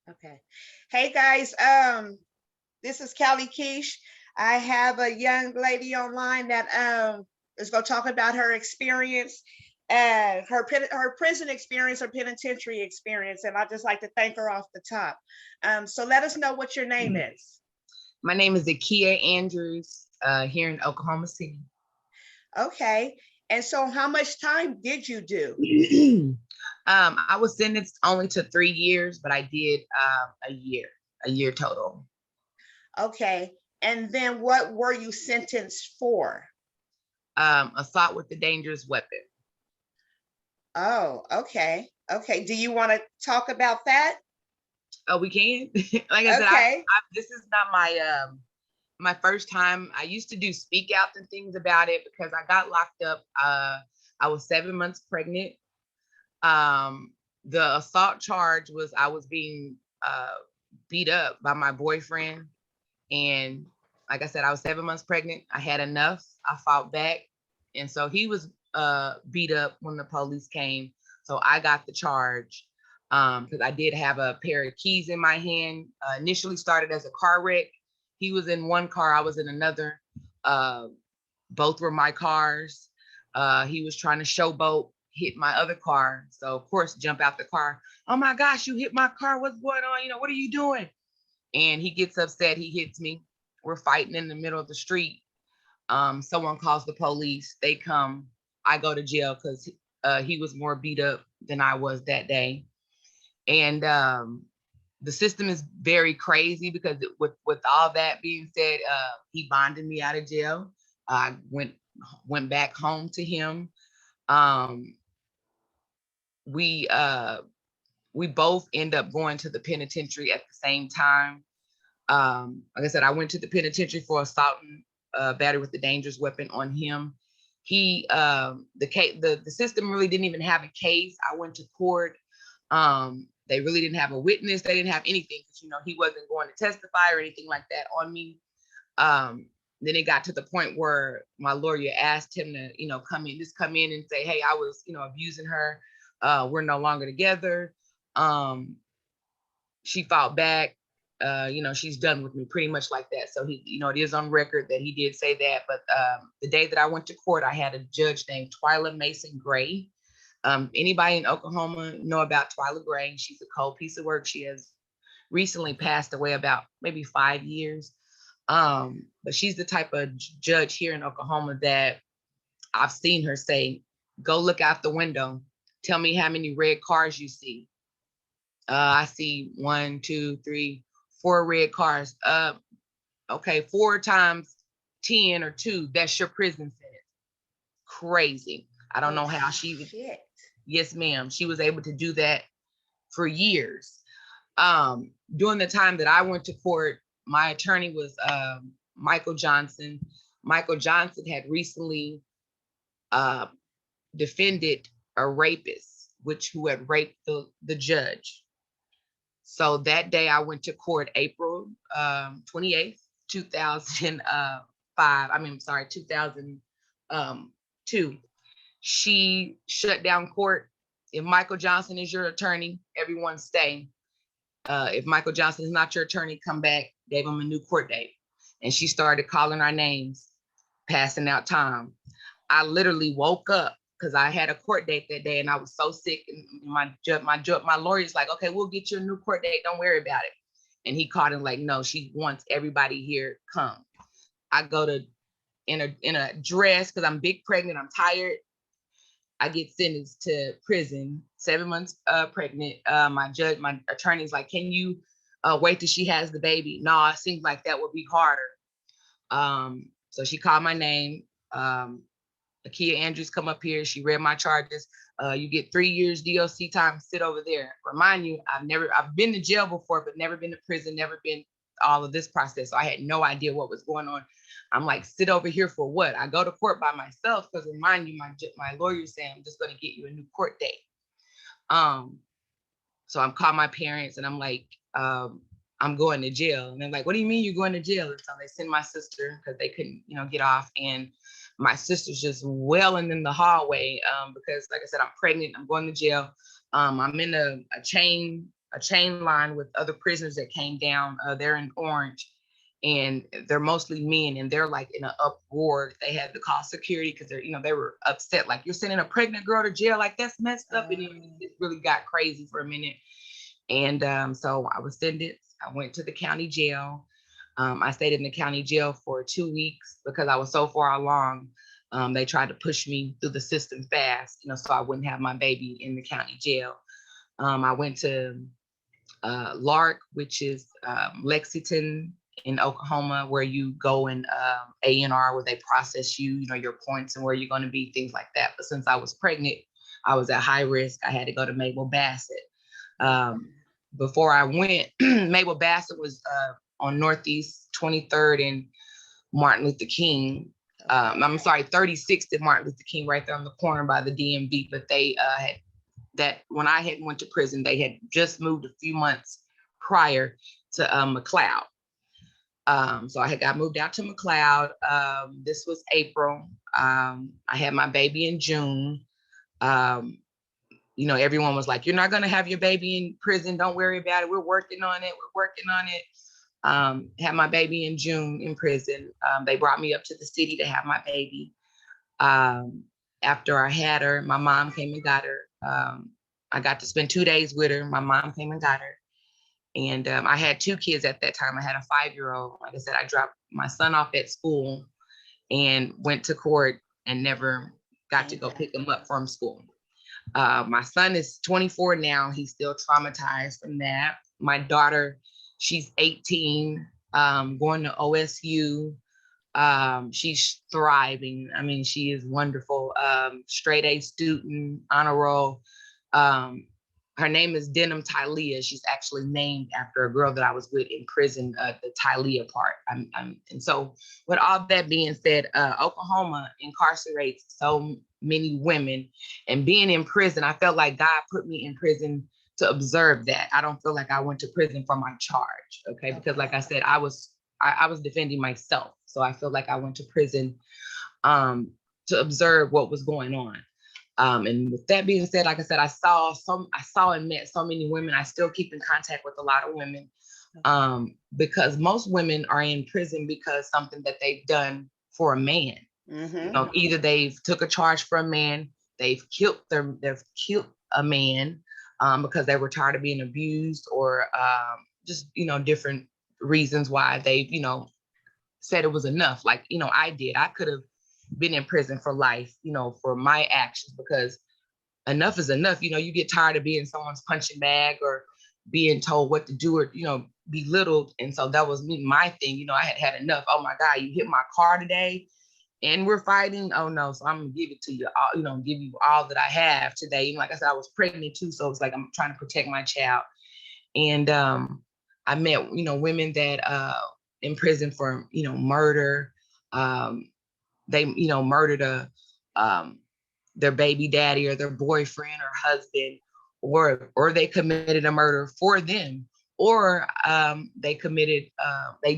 Okay. Hey guys, this is Callie Keish. I have a young lady online that is going to talk about her experience, her prison experience, her penitentiary experience, and I'd just like to thank her off the top. So let us know what your name is. My name is Akia Andrews, here in Oklahoma City. Okay. And so, how much time did you do? I was sentenced only to 3 years, but I did a year total. Okay. And then, what were you sentenced for? Assault with a dangerous weapon. Oh, okay. Okay. Do you want to talk about that? Oh, we can. Like I said, Okay. this is not my first time. I used to do speak outs and things about it because I got locked up. I was 7 months pregnant. Um, the assault charge was I was being beat up by my boyfriend, and like I said, I was 7 months pregnant. I had enough. I fought back, and so he was beat up when the police came. So I got the charge because I did have a pair of keys in my hand. Initially started as a car wreck. He was in one car, I was in another. Uh, both were my cars. He was trying to showboat, hit my other car. So of course, jump out the car. Oh my gosh, you hit my car. What's going on? What are you doing? And he gets upset. He hits me. We're fighting in the middle of the street. Someone calls the police. They come. I go to jail because he was more beat up than I was that day. And the system is very crazy because with all that being said, he bonded me out of jail. I went back home to him. Um, we we both end up going to the penitentiary at the same time. Like I said, I went to the penitentiary for assault and battery with a dangerous weapon on him. He the system really didn't even have a case. I went to court. They really didn't have a witness. They didn't have anything because he wasn't going to testify or anything like that on me. Then it got to the point where my lawyer asked him to come in and say, hey, I was abusing her. We're no longer together. She fought back. She's done with me, pretty much like that. So it is on record that he did say that. But the day that I went to court, I had a judge named Twyla Mason Gray. Anybody in Oklahoma know about Twyla Gray? She's a cold piece of work. She has recently passed away about maybe 5 years. But she's the type of judge here in Oklahoma that I've seen her say, go look out the window. Tell me how many red cars you see. I see 1, 2, 3, 4 red cars. Okay, 4 times 10 or 2, that's your prison sentence. Crazy. I don't Oh know how she would. shit. Yes, ma'am. She was able to do that for years. During the time that I went to court, my attorney was Michael Johnson. Michael Johnson had recently uh, defended a rapist, who had raped the judge. So that day I went to court April 28th, 2005. 2002. She shut down court. If Michael Johnson is your attorney, everyone stay. If Michael Johnson is not your attorney, come back. Gave him a new court date. And she started calling our names, passing out time. I literally woke up because I had a court date that day and I was so sick. And my lawyer's like, okay, we'll get you a new court date. Don't worry about it. And he called and like, no, she wants everybody here. Come. I go to in a dress because I'm big pregnant. I'm tired. I get sentenced to prison, 7 months pregnant. My attorney's like, can you wait till she has the baby? No, it seems like that would be harder. So she called my name. Akia Andrews come up here. She read my charges. You get 3 years DOC time. Sit over there. Remind you, I've been to jail before, but never been to prison. Never been all of this process. So I had no idea what was going on. I'm like, sit over here for what? I go to court by myself because remind you, my lawyer saying I'm just going to get you a new court date. So I'm calling my parents and I'm like, I'm going to jail. And they're like, what do you mean you're going to jail? And so they send my sister because they couldn't, get off. And my sister's just wailing in the hallway because, like I said, I'm pregnant. I'm going to jail. I'm in a chain a chain line with other prisoners that came down. They're in Orange, and they're mostly men, and they're like in an uproar. They had to call security because they're, they were upset. Like, you're sending a pregnant girl to jail, like that's messed up. And it really got crazy for a minute. And so I was sentenced. I went to the county jail. I stayed in the county jail for 2 weeks because I was so far along. They tried to push me through the system fast, so I wouldn't have my baby in the county jail. I went to Lark, which is Lexington in Oklahoma, where you go and A&R, where they process your points and where you're going to be, things like that. But since I was pregnant, I was at high risk. I had to go to Mabel Bassett. Before I went, Mabel Bassett was on Northeast 23rd and Martin Luther King. I'm sorry, 36th and Martin Luther King, right there on the corner by the DMV. But they had that when I had went to prison, they had just moved a few months prior to McLeod. So I had got moved out to McLeod. This was April. I had my baby in June. Everyone was like, you're not going to have your baby in prison. Don't worry about it. We're working on it. Had my baby in June in prison. They brought me up to the city to have my baby. After I had her, my mom came and got her. I got to spend 2 days with her. My mom came and got her. And I had 2 kids at that time. I had a 5-year-old. Like I said, I dropped my son off at school and went to court and never got to go pick him up from school. My son is 24 now. He's still traumatized from that. My daughter, she's 18, going to OSU. She's thriving. I mean, she is wonderful. Straight A student, honor roll. Her name is Denham Tylea. She's actually named after a girl that I was with in prison, the Tylea part. And so with all that being said, Oklahoma incarcerates so many women, and being in prison, I felt like God put me in prison to observe that. I don't feel like I went to prison for my charge. Okay. Because like I said, I was defending myself. So I feel like I went to prison to observe what was going on. And with that being said, like I said, I saw and met so many women. I still keep in contact with a lot of women because most women are in prison because something that they've done for a man. Mm-hmm. Either they've took a charge for a man, they've killed a man because they were tired of being abused, or just different reasons why they said it was enough. Like I could have been in prison for life, for my actions, because enough is enough. You get tired of being someone's punching bag or being told what to do, or, belittled. And so that was my thing. I had had enough. Oh my God, you hit my car today and we're fighting. Oh no. So I'm gonna give it to you all, give you all that I have today. And like I said, I was pregnant too. So it's like, I'm trying to protect my child. And I met, women that in prison for, murder. They, murdered their baby daddy or their boyfriend or husband, or they committed a murder for them, or they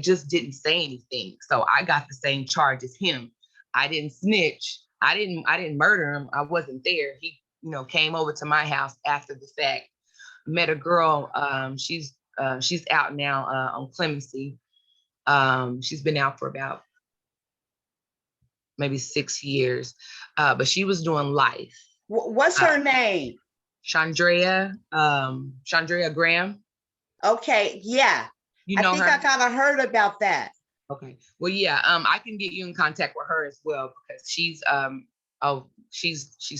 just didn't say anything. So I got the same charge as him. I didn't snitch. I didn't murder him. I wasn't there. He, came over to my house after the fact. Met a girl. She's out now on clemency. She's been out for about maybe 6 years, but she was doing life. What's her name? Chandrea Graham. Okay, yeah. I think her? I kind of heard about that. Okay, well, yeah, I can get you in contact with her as well, because she's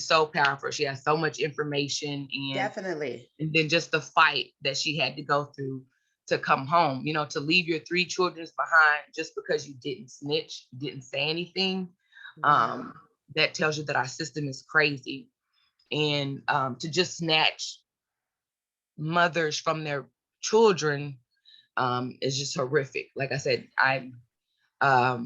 so powerful. She has so much information, and definitely. And then just the fight that she had to go through to come home, to leave your 3 children behind just because you didn't snitch, didn't say anything. That tells you that our system is crazy. And to just snatch mothers from their children is just horrific. Like I said, how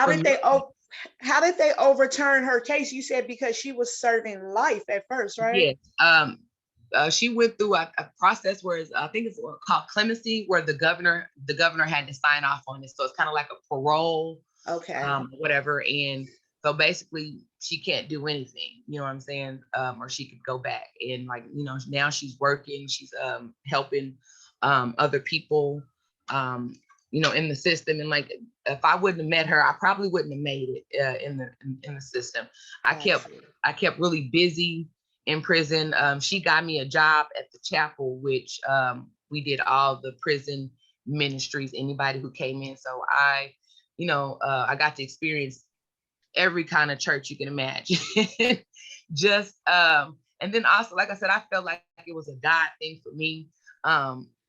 did they overturn her case? You said because she was serving life at first, right? Yes. She went through a process where I think it's called clemency, where the governor had to sign off on it. So it's kind of like a parole, okay, whatever. And So basically, she can't do anything, you know what I'm saying? Or she could go back and like, now she's working, she's helping other people, in the system. And like, if I wouldn't have met her, I probably wouldn't have made it in the system. I kept really busy in prison. She got me a job at the chapel, which we did all the prison ministries, anybody who came in. So I got to experience every kind of church you can imagine. Just and then also, like I said, I felt like it was a God thing for me,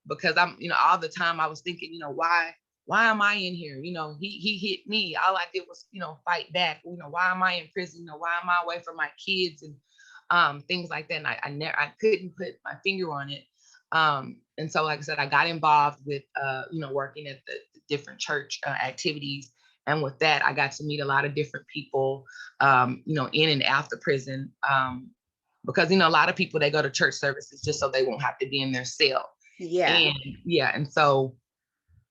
because I'm, all the time I was thinking, why am I in here? He hit me. All I did was, fight back. Why am I in prison? Why am I away from my kids and things like that? And I couldn't put my finger on it. And so, like I said, I got involved with, working at the different church activities. And with that, I got to meet a lot of different people, in and after prison. Because, a lot of people, they go to church services just so they won't have to be in their cell. Yeah. And so,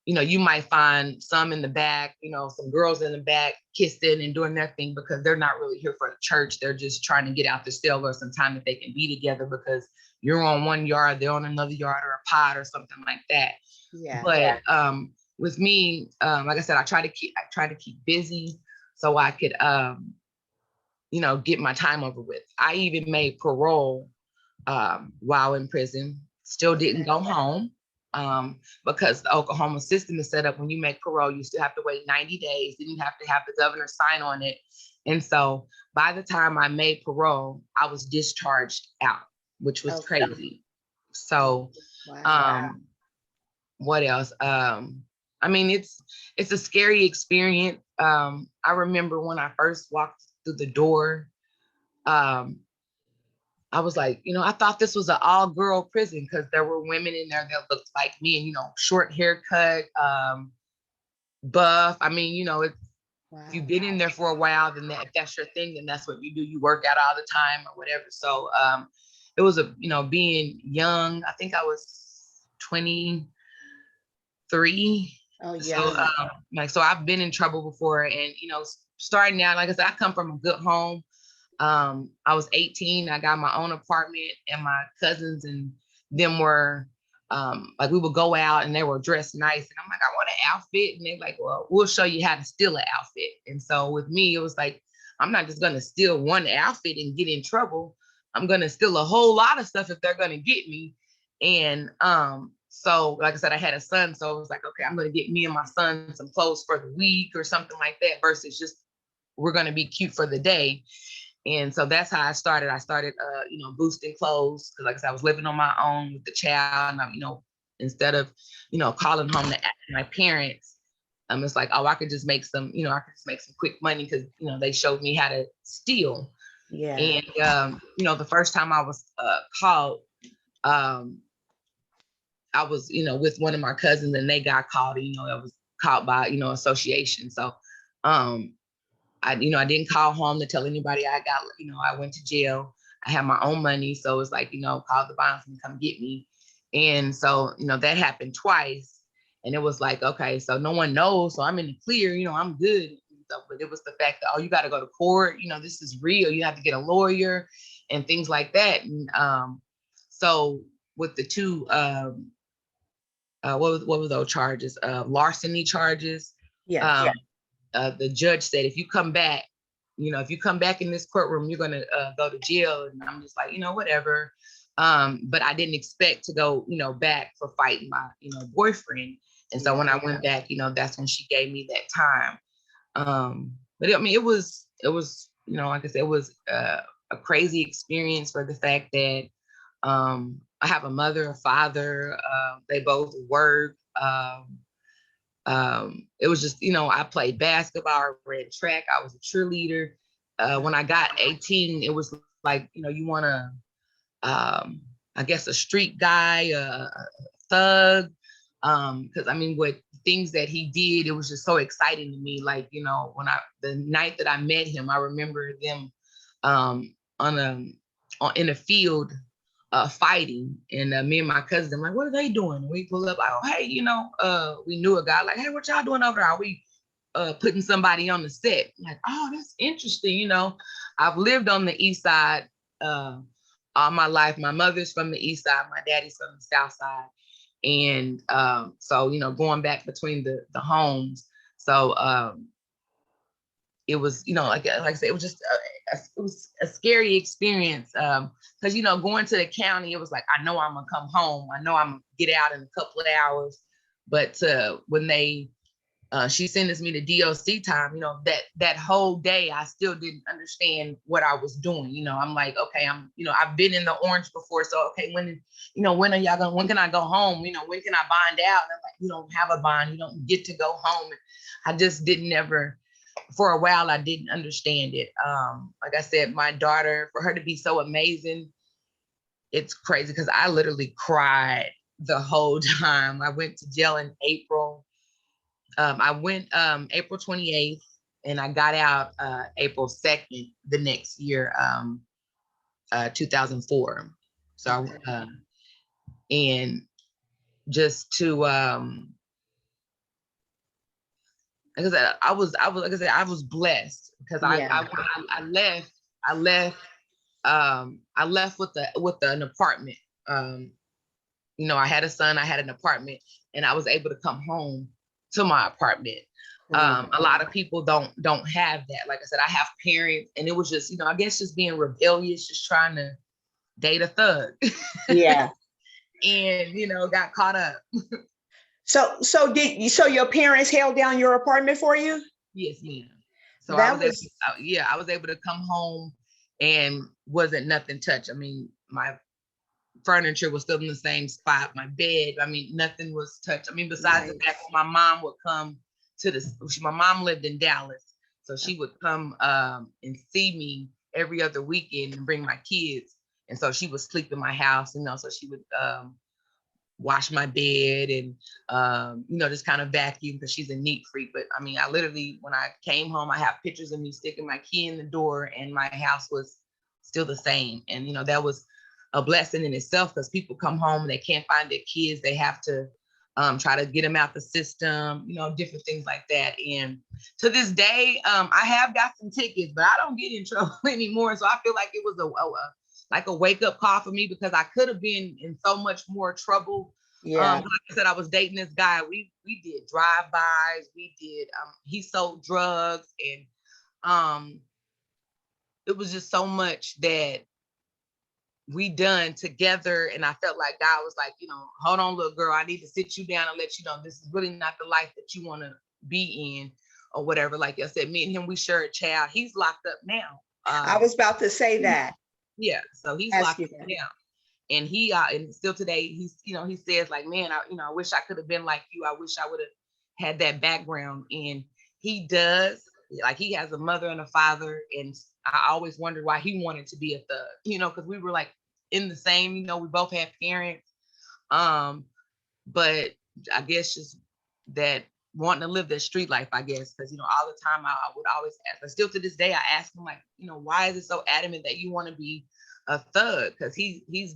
you might find some in the back, some girls in the back kissing and doing their thing because they're not really here for the church. They're just trying to get out the cell or some time that they can be together because you're on one yard, they're on another yard or a pod or something like that. Yeah. But with me, like I said, I try to keep busy so I could, get my time over with. I even made parole while in prison. Still didn't go home because the Oklahoma system is set up. When you make parole, you still have to wait 90 days. Then you have to have the governor sign on it. And so by the time I made parole, I was discharged out, which was crazy. So, what else? I mean, it's a scary experience. I remember when I first walked through the door, I was like, I thought this was an all-girl prison because there were women in there that looked like me and, short haircut, buff. I mean, if you've been in there for a while, then if that's your thing, then that's what you do. You work out all the time or whatever. So it was being young. I think I was 23. Oh yeah. So I've been in trouble before, and starting out, like I said, I come from a good home. I was 18. I got my own apartment, and my cousins and them were like, we would go out and they were dressed nice. And I'm like, I want an outfit. And they're like, well, we'll show you how to steal an outfit. And so with me, it was like, I'm not just going to steal one outfit and get in trouble. I'm going to steal a whole lot of stuff if they're going to get me. And so, like I said, I had a son. So it was like, okay, I'm going to get me and my son some clothes for the week or something like that versus just we're going to be cute for the day. And so that's how I started. I started, boosting clothes because, like I said, I was living on my own with the child. And, instead of, calling home to my parents, it's like, oh, I could just make some, quick money because, they showed me how to steal. Yeah. And, the first time I was caught, I was, with one of my cousins and they got caught, I was caught by, association. So, I didn't call home to tell anybody I got, I went to jail. I had my own money. So it was like, call the bondsman, come get me. And so, that happened twice. And it was like, okay, so no one knows. So I'm in the clear, I'm good. So, but it was the fact that, oh, you got to go to court. This is real. You have to get a lawyer and things like that. And so with the two, what were those charges? Larceny charges. Yeah. The judge said, if you come back in this courtroom, you're going to go to jail. And I'm just like, whatever. But I didn't expect to go, back for fighting my, boyfriend. And so when I went back, that's when she gave me that time. But I mean, it was, like I said, it was a crazy experience for the fact that I have a mother, a father, they both work. It was just, I played basketball, I ran track, I was a cheerleader. When I got 18, it was like, you want to, I guess, a street guy, a thug. Because I mean, what things that he did, it was just so exciting to me. Like, the night that I met him, I remember them in a field fighting, and me and my cousin, I'm like, what are they doing? And we pull up, like, oh, hey, we knew a guy, like, hey, what y'all doing over there? putting somebody on the set. I'm like, oh, that's interesting. You know, I've lived on the east side all my life. My mother's from the east side, my daddy's from the south side. And so, you know, going back between the homes. So it was, you know, like I said, it was just it was a scary experience. Because, you know, going to the county, it was like, I know I'm gonna come home. I know I'm gonna get out in a couple of hours. But when they she sentenced me to DOC time, you know, that whole day, I still didn't understand what I was doing. You know, I'm like, okay, you know, I've been in the orange before. So, okay, when are y'all going, when can I go home? You know, when can I bond out? And I'm like, you don't have a bond. You don't get to go home. And I just didn't ever, for a while, I didn't understand it. Like I said, my daughter, for her to be so amazing, it's crazy because I literally cried the whole time. I went to jail in April. I went April 28th and I got out April 2nd the next year, 2004. So, and just to, like I said, like I said, I was blessed because I left with an apartment. You know, I had a son, I had an apartment, and I was able to come home to my apartment. A lot of people don't have that. Like I said, I have parents, and it was just, you know, I guess just being rebellious, just trying to date a thug. Yeah. And, you know, got caught up. So your parents held down your apartment for you? Yes, ma'am. So I was able to come home and wasn't nothing touched. I mean, my furniture was still in the same spot, my bed, I mean, nothing was touched. I mean, besides the fact my mom would come my mom lived in Dallas, so she would come and see me every other weekend and bring my kids. And so she would sleep in my house, you know, so she would wash my bed and, you know, just kind of vacuum because she's a neat freak. But I mean, I literally, when I came home, I have pictures of me sticking my key in the door and my house was still the same. And, you know, that was a blessing in itself because people come home and they can't find their kids. They have to try to get them out the system, you know, different things like that. And to this day, I have got some tickets, but I don't get in trouble anymore. So I feel like it was a wake up call for me because I could have been in so much more trouble. Like I said, I was dating this guy. We did drive-bys. We did. He sold drugs, and it was just so much that we done together. And I felt like God was like, you know, hold on, little girl, I need to sit you down and let you know this is really not the life that you want to be in or whatever. Like I said, me and him, we share a child. He's locked up now. I was about to say that. Yeah, so he's locked up now. And he and still today, he's, you know, he says like, man, I wish I could have been like you. I wish I would have had that background. And he does. Like, he has a mother and a father, and I always wondered why he wanted to be a thug, you know, because we were like in the same, you know, we both had parents. But I guess just that wanting to live that street life, I guess, because, you know, all the time I would always ask, and still to this day, I ask him, like, you know, why is it so adamant that you want to be a thug? Because he's he's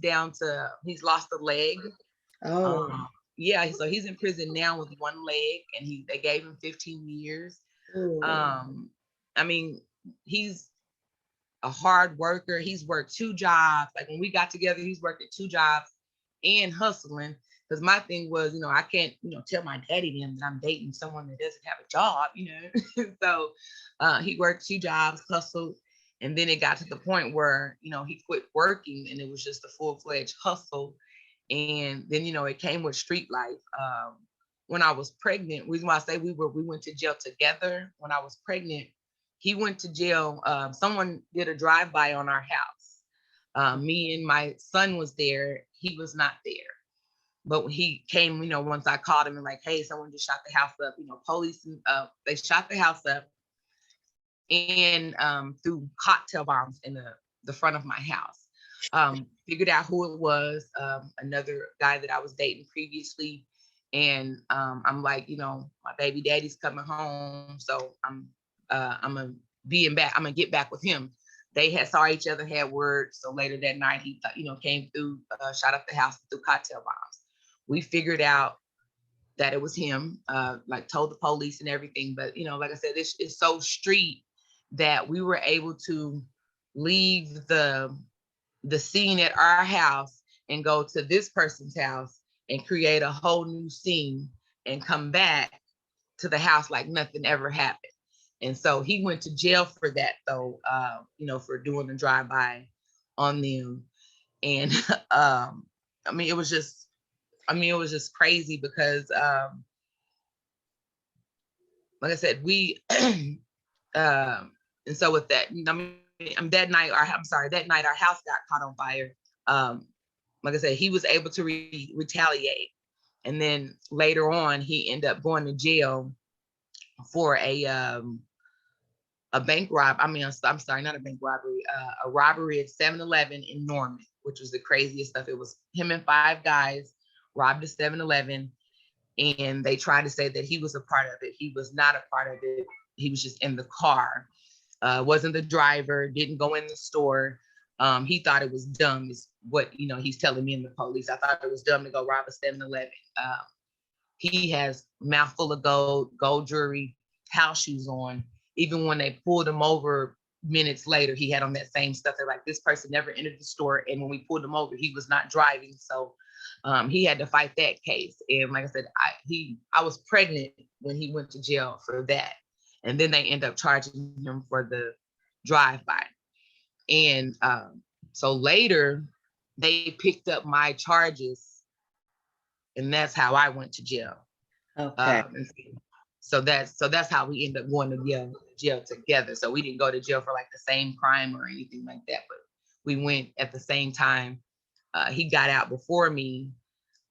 lost a leg. Yeah, so he's in prison now with one leg, and they gave him 15 years. I mean, he's a hard worker. He's worked 2 jobs. Like, when we got together, he's working 2 jobs and hustling. Because my thing was, you know, I can't, you know, tell my daddy them that I'm dating someone that doesn't have a job, you know. So he worked 2 jobs, hustled, and then it got to the point where, you know, he quit working, and it was just a full-fledged hustle. And then, you know, it came with street life. When I was pregnant, reason why I say we went to jail together. When I was pregnant, he went to jail. Someone did a drive-by on our house. Me and my son was there. He was not there. But when he came, you know, once I called him and like, hey, someone just shot the house up, you know, police, they shot the house up and threw cocktail bombs in the front of my house. Figured out who it was, another guy that I was dating previously. And I'm like, you know, my baby daddy's coming home, so I'm gonna I'm gonna get back with him. They had saw each other, had words. So later that night, he came through, shot up the house, threw cocktail bombs. We figured out that it was him, like told the police and everything. But, you know, like I said, it's so street that we were able to leave the scene at our house and go to this person's house and create a whole new scene and come back to the house like nothing ever happened. And so he went to jail for that, though, you know, for doing the drive-by on them. And I mean, it was just, it was just crazy because, like I said, we, and so with that, I mean, that night, that night our house got caught on fire. Like I said, he was able to retaliate. And then later on, he ended up going to jail for a bank rob. I mean, I'm sorry, not a bank robbery, a robbery at 7-Eleven in Norman, which was the craziest stuff. It was him and 5 guys robbed a 7-Eleven, and they tried to say that he was a part of it. He was not a part of it. He was just in the car, wasn't the driver, didn't go in the store. He thought it was dumb, is what, you know, he's telling me and the police. I thought it was dumb to go rob a 7-Eleven. He has mouthful of gold jewelry, house shoes on. Even when they pulled him over minutes later, he had on that same stuff. They're like, this person never entered the store. And when we pulled him over, he was not driving. So he had to fight that case. And like I said, I was pregnant when he went to jail for that. And then they end up charging him for the drive-by. And so later they picked up my charges, and that's how I went to jail. Okay. So that's how we ended up going to jail together. So we didn't go to jail for like the same crime or anything like that, but we went at the same time. He got out before me.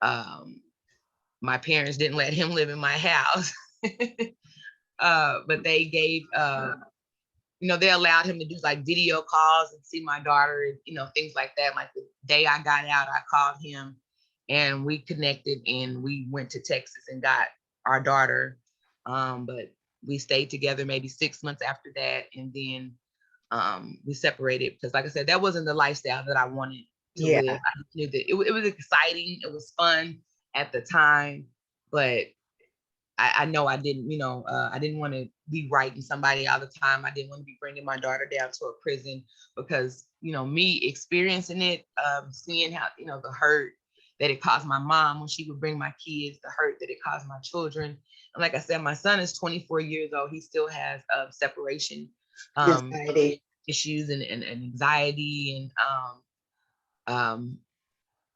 My parents didn't let him live in my house, but they gave, you know, they allowed him to do like video calls and see my daughter, and, you know, things like that. Like the day I got out, I called him and we connected, and we went to Texas and got our daughter. But we stayed together maybe 6 months after that. And then we separated because, like I said, that wasn't the lifestyle that I wanted to live. I knew that it was exciting. It was fun at the time, but I know I didn't, you know, I didn't want to be writing somebody all the time. I didn't want to be bringing my daughter down to a prison because, you know, me experiencing it, seeing how, you know, the hurt that it caused my mom when she would bring my kids, the hurt that it caused my children. And like I said, my son is 24 years old. He still has separation issues and anxiety. And I'm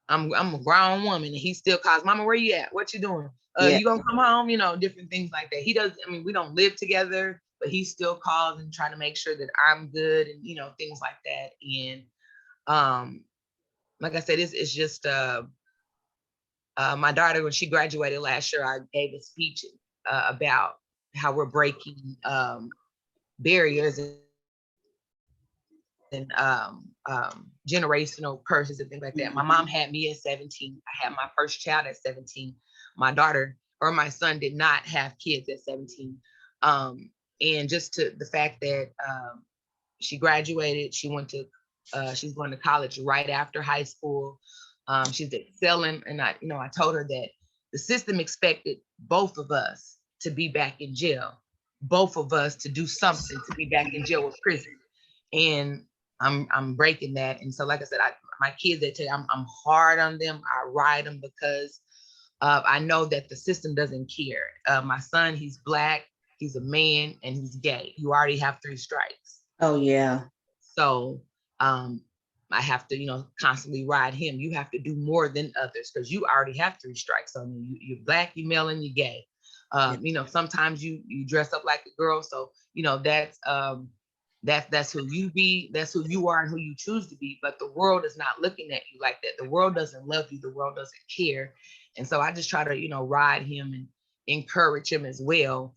a grown woman, and he still calls, Mama, where you at? What you doing? You gonna come home? You know, different things like that. He does. I mean, we don't live together, but he still calls and trying to make sure that I'm good, and, you know, things like that. And like I said, it's just my daughter, when she graduated last year, I gave a speech about how we're breaking barriers and generational curses and things like that. My mom had me at 17. I had my first child at 17. My daughter or my son did not have kids at 17. And just to the fact that she graduated, she's going to college right after high school. She's excelling. And I told her that the system expected both of us to be back in jail, both of us to do something to be back in jail or prison. And I'm breaking that. And so, like I said, my kids, I'm hard on them. I ride them because I know that the system doesn't care. My son, he's Black, he's a man, and he's gay. You already have 3 strikes. Oh, yeah. So I have to, you know, constantly ride him. You have to do more than others because you already have 3 strikes on you. You're Black, you're male, and you're gay. You know, sometimes you dress up like a girl. So, you know, that's who you be, that's who you are and who you choose to be. But the world is not looking at you like that. The world doesn't love you. The world doesn't care. And so I just try to, you know, ride him and encourage him as well.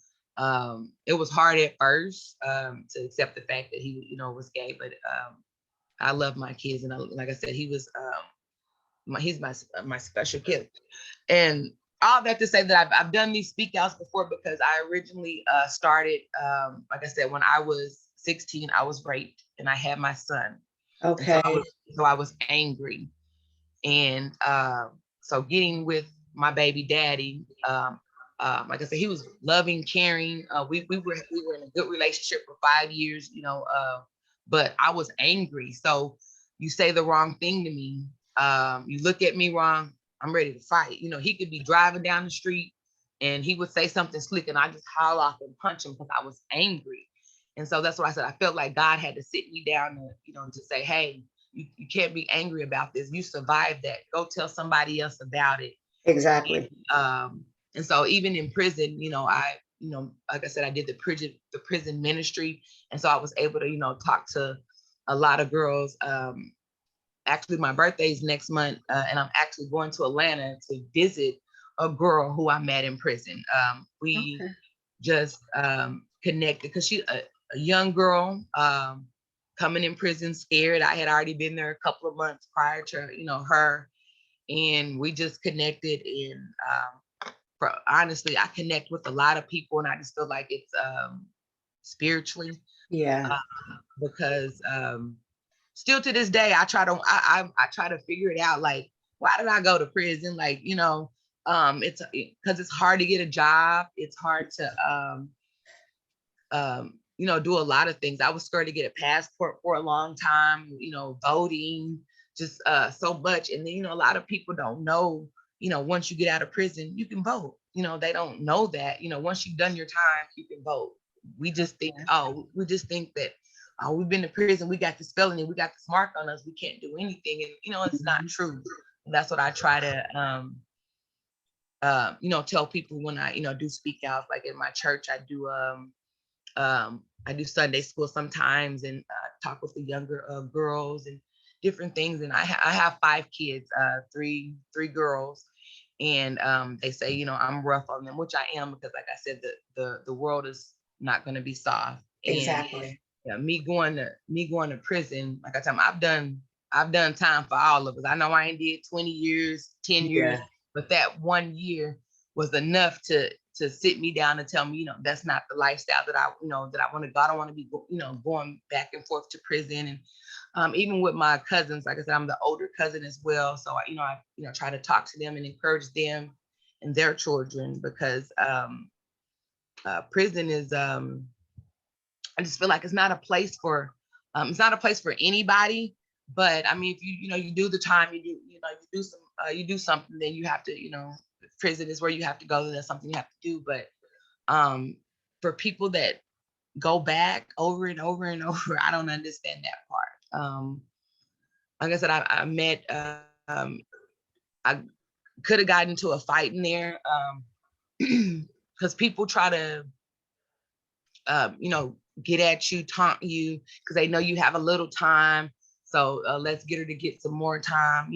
It was hard at first to accept the fact that he, you know, was gay, but I love my kids. And like I said, he's my special kid. And all that to say that I've done these speak outs before because I originally started, like I said, when I was 16, I was raped and I had my son. Okay. So I was angry. And so getting with my baby daddy, like I said, he was loving, caring. We were in a good relationship for 5 years, but I was angry. So you say the wrong thing to me, you look at me wrong, I'm ready to fight. He could be driving down the street and he would say something slick and I just howl off and punch him because I was angry. And so that's what I said. I felt like God had to sit me down to say, hey, you can't be angry about this. You survived that. Go tell somebody else about it. Exactly. And so even in prison, like I said, I did the prison ministry. And so I was able to, talk to a lot of girls. Actually, my birthday is next month, and I'm actually going to Atlanta to visit a girl who I met in prison. We just connected because she's a young girl coming in prison scared. I had already been there a couple of months prior to, her, and we just connected. And honestly, I connect with a lot of people, and I just feel like it's spiritually, Yeah. because still to this day, I try to figure it out. Like, why did I go to prison? Like, it's because it's hard to get a job. It's hard to, do a lot of things. I was scared to get a passport for a long time, voting, just so much. And then, a lot of people don't know, once you get out of prison, you can vote. They don't know that, once you've done your time, you can vote. We just think that, oh, we've been to prison, we got this felony, we got this mark on us, we can't do anything. And, it's not true. And that's what I try to, tell people when I, do speak out. Like in my church, I do Sunday school sometimes and talk with the younger girls and different things. And I have 5 kids, three girls, and they say, I'm rough on them, which I am, because like I said, the world is not going to be soft. Exactly. And me going to prison, like I tell them, I've done time for all of us. I know I ain't did 20 years, 10 years, but that 1 year was enough to sit me down and tell me, that's not the lifestyle that I want to go. I don't want to be, going back and forth to prison. And even with my cousins, like I said, I'm the older cousin as well. So I try to talk to them and encourage them and their children, because prison is, I just feel like it's not a place for anybody. But I mean, if you do the time, you do something, then you have to, prison is where you have to go. That's something you have to do. But for people that go back over and over and over, I don't understand that part. Like I said, I met, I could have gotten into a fight in there, because people try to, get at you, taunt you, because they know you have a little time. So let's get her to get some more time.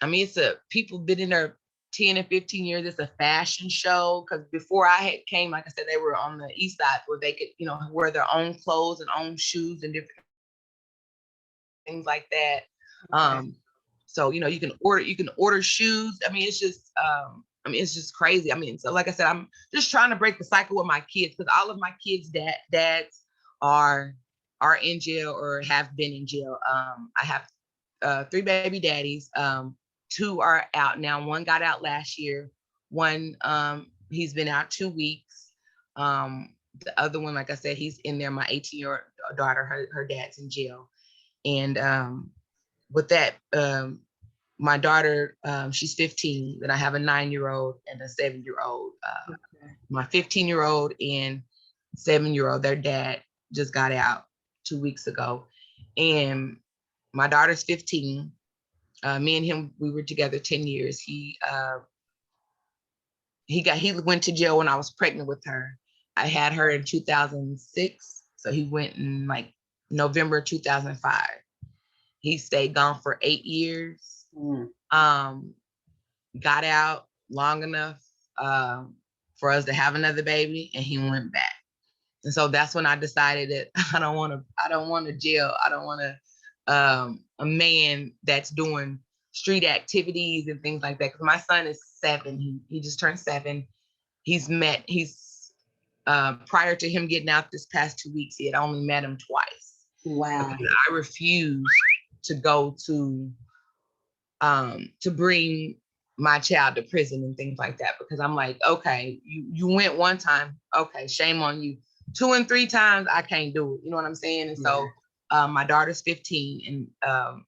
I mean, people been in there 10 and 15 years. It's a fashion show, because before I had came, like I said, they were on the east side where they could, wear their own clothes and own shoes and different things like that. So, you can order shoes. I mean, it's just crazy. I mean, so like I said, I'm just trying to break the cycle with my kids, because all of my kids' dads are in jail or have been in jail. I have 3 baby daddies. 2 are out now. 1 got out last year. 1, he's been out 2 weeks. The other one, like I said, he's in there. My 18-year-old daughter, her dad's in jail. And with that, my daughter, she's 15. Then I have a 9-year-old and a 7-year-old. My 15-year-old and 7-year-old, their dad just got out 2 weeks ago. And my daughter's 15. Me and him, we were together 10 years. He went to jail when I was pregnant with her. I had her in 2006. So he went in like November 2005. He stayed gone for 8 years. Got out long enough for us to have another baby, and he went back. And so that's when I decided that I don't want to jail. I don't want a man that's doing street activities and things like that. Because my son is 7. He just turned 7. He's prior to him getting out this past 2 weeks, he had only met him twice. Wow. Because I refused to go to bring my child to prison and things like that, because I'm like, okay, you went one time, okay, shame on you. 2 and 3 times, I can't do it. You know what I'm saying? And so my daughter's 15, and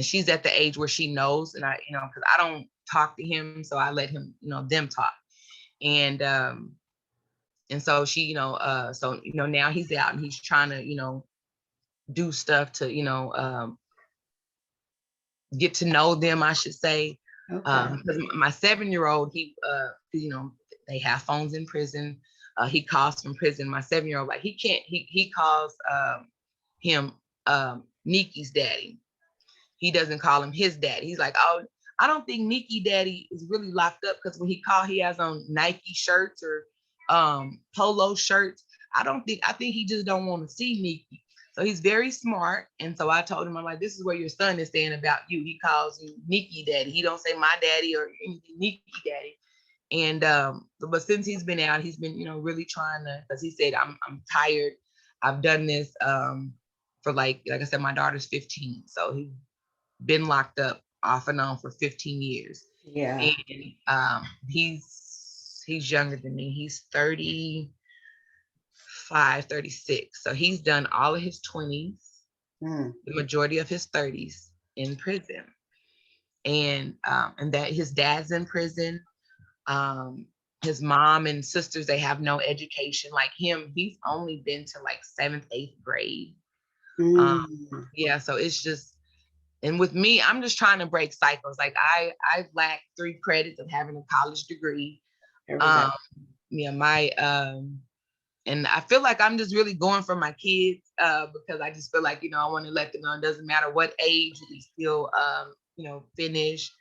she's at the age where she knows, and I, because I don't talk to him, so I let him, them talk. And so she, now he's out and he's trying to, do stuff to, get to know them, I should say. Because my 7-year-old, he, they have phones in prison. He calls from prison. My 7-year-old, like he calls him Nikki's daddy. He doesn't call him his daddy. He's like, oh, I don't think Nikki daddy is really locked up, because when he has on Nike shirts or polo shirts. I think he just don't want to see Nikki. So he's very smart. And so I told him, I'm like, this is where your son is saying about you. He calls you Nikki daddy. He don't say my daddy or anything, Nikki daddy. And but since he's been out, he's been, really trying to, because he said, I'm tired. I've done this for like I said, my daughter's 15. So he's been locked up off and on for 15 years. Yeah. And he's younger than me. He's 35, 36. So he's done all of his 20s, the majority of his 30s in prison. And that his dad's in prison. His mom and sisters, they have no education. Like him, he's only been to like 7th, 8th grade. Yeah, so it's just, and with me, I'm just trying to break cycles. Like I lack 3 credits of having a college degree. And I feel like I'm just really going for my kids, because I just feel like, I want to let them know it doesn't matter what age, you can still, finish.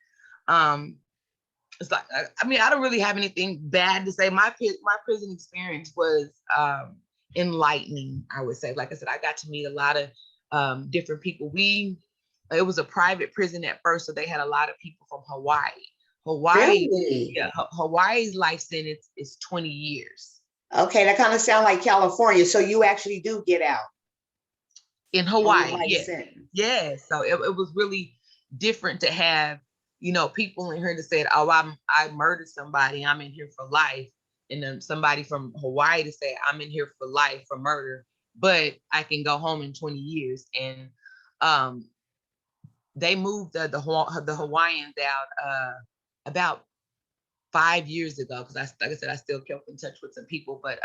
It's like, I don't really have anything bad to say. My prison experience was enlightening, I would say. Like I said, I got to meet a lot of different people. It was a private prison at first, so they had a lot of people from Hawaii. Really? Yeah, Hawaii's life sentence is 20 years. Okay, that kind of sounds like California. So you actually do get out in Hawaii. Yeah. So it was really different to have, people in here that said, oh, I murdered somebody, I'm in here for life. And then somebody from Hawaii to say, I'm in here for life for murder, but I can go home in 20 years. And they moved the Hawaiians out about 5 years ago, because like I said, I still kept in touch with some people, but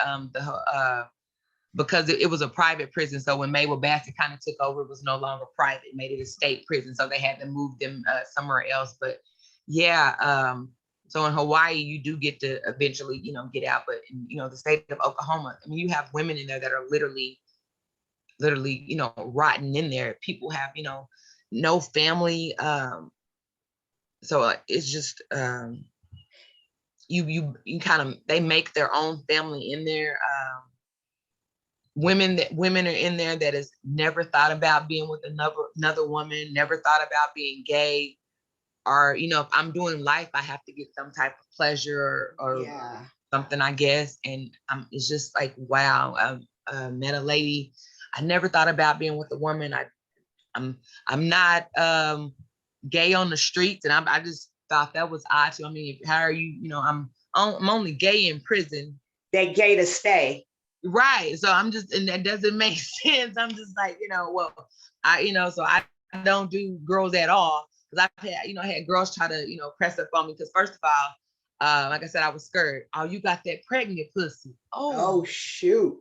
because it was a private prison, so when Maywell Bassett kind of took over, it was no longer private, made it a state prison, so they had to move them somewhere else. But yeah, so in Hawaii, you do get to eventually, get out, but in, the state of Oklahoma, I mean, you have women in there that are literally, rotten in there. People have, no family. So it's just, you kind of, they make their own family in there. Women are in there that has never thought about being with another woman, never thought about being gay, or, if I'm doing life, I have to get some type of pleasure or something, I guess. And it's just like, wow, I met a lady. I never thought about being with a woman. I'm not gay on the streets, and I just thought that was odd too. I mean, how are you? I'm only gay in prison. They're gay to stay. Right. So I'm just, and that doesn't make sense. I'm just like, well, so I don't do girls at all. Because I've had, had girls try to, press up on me. Because first of all, like I said, I was scared. Oh, you got that pregnant pussy. Oh shoot.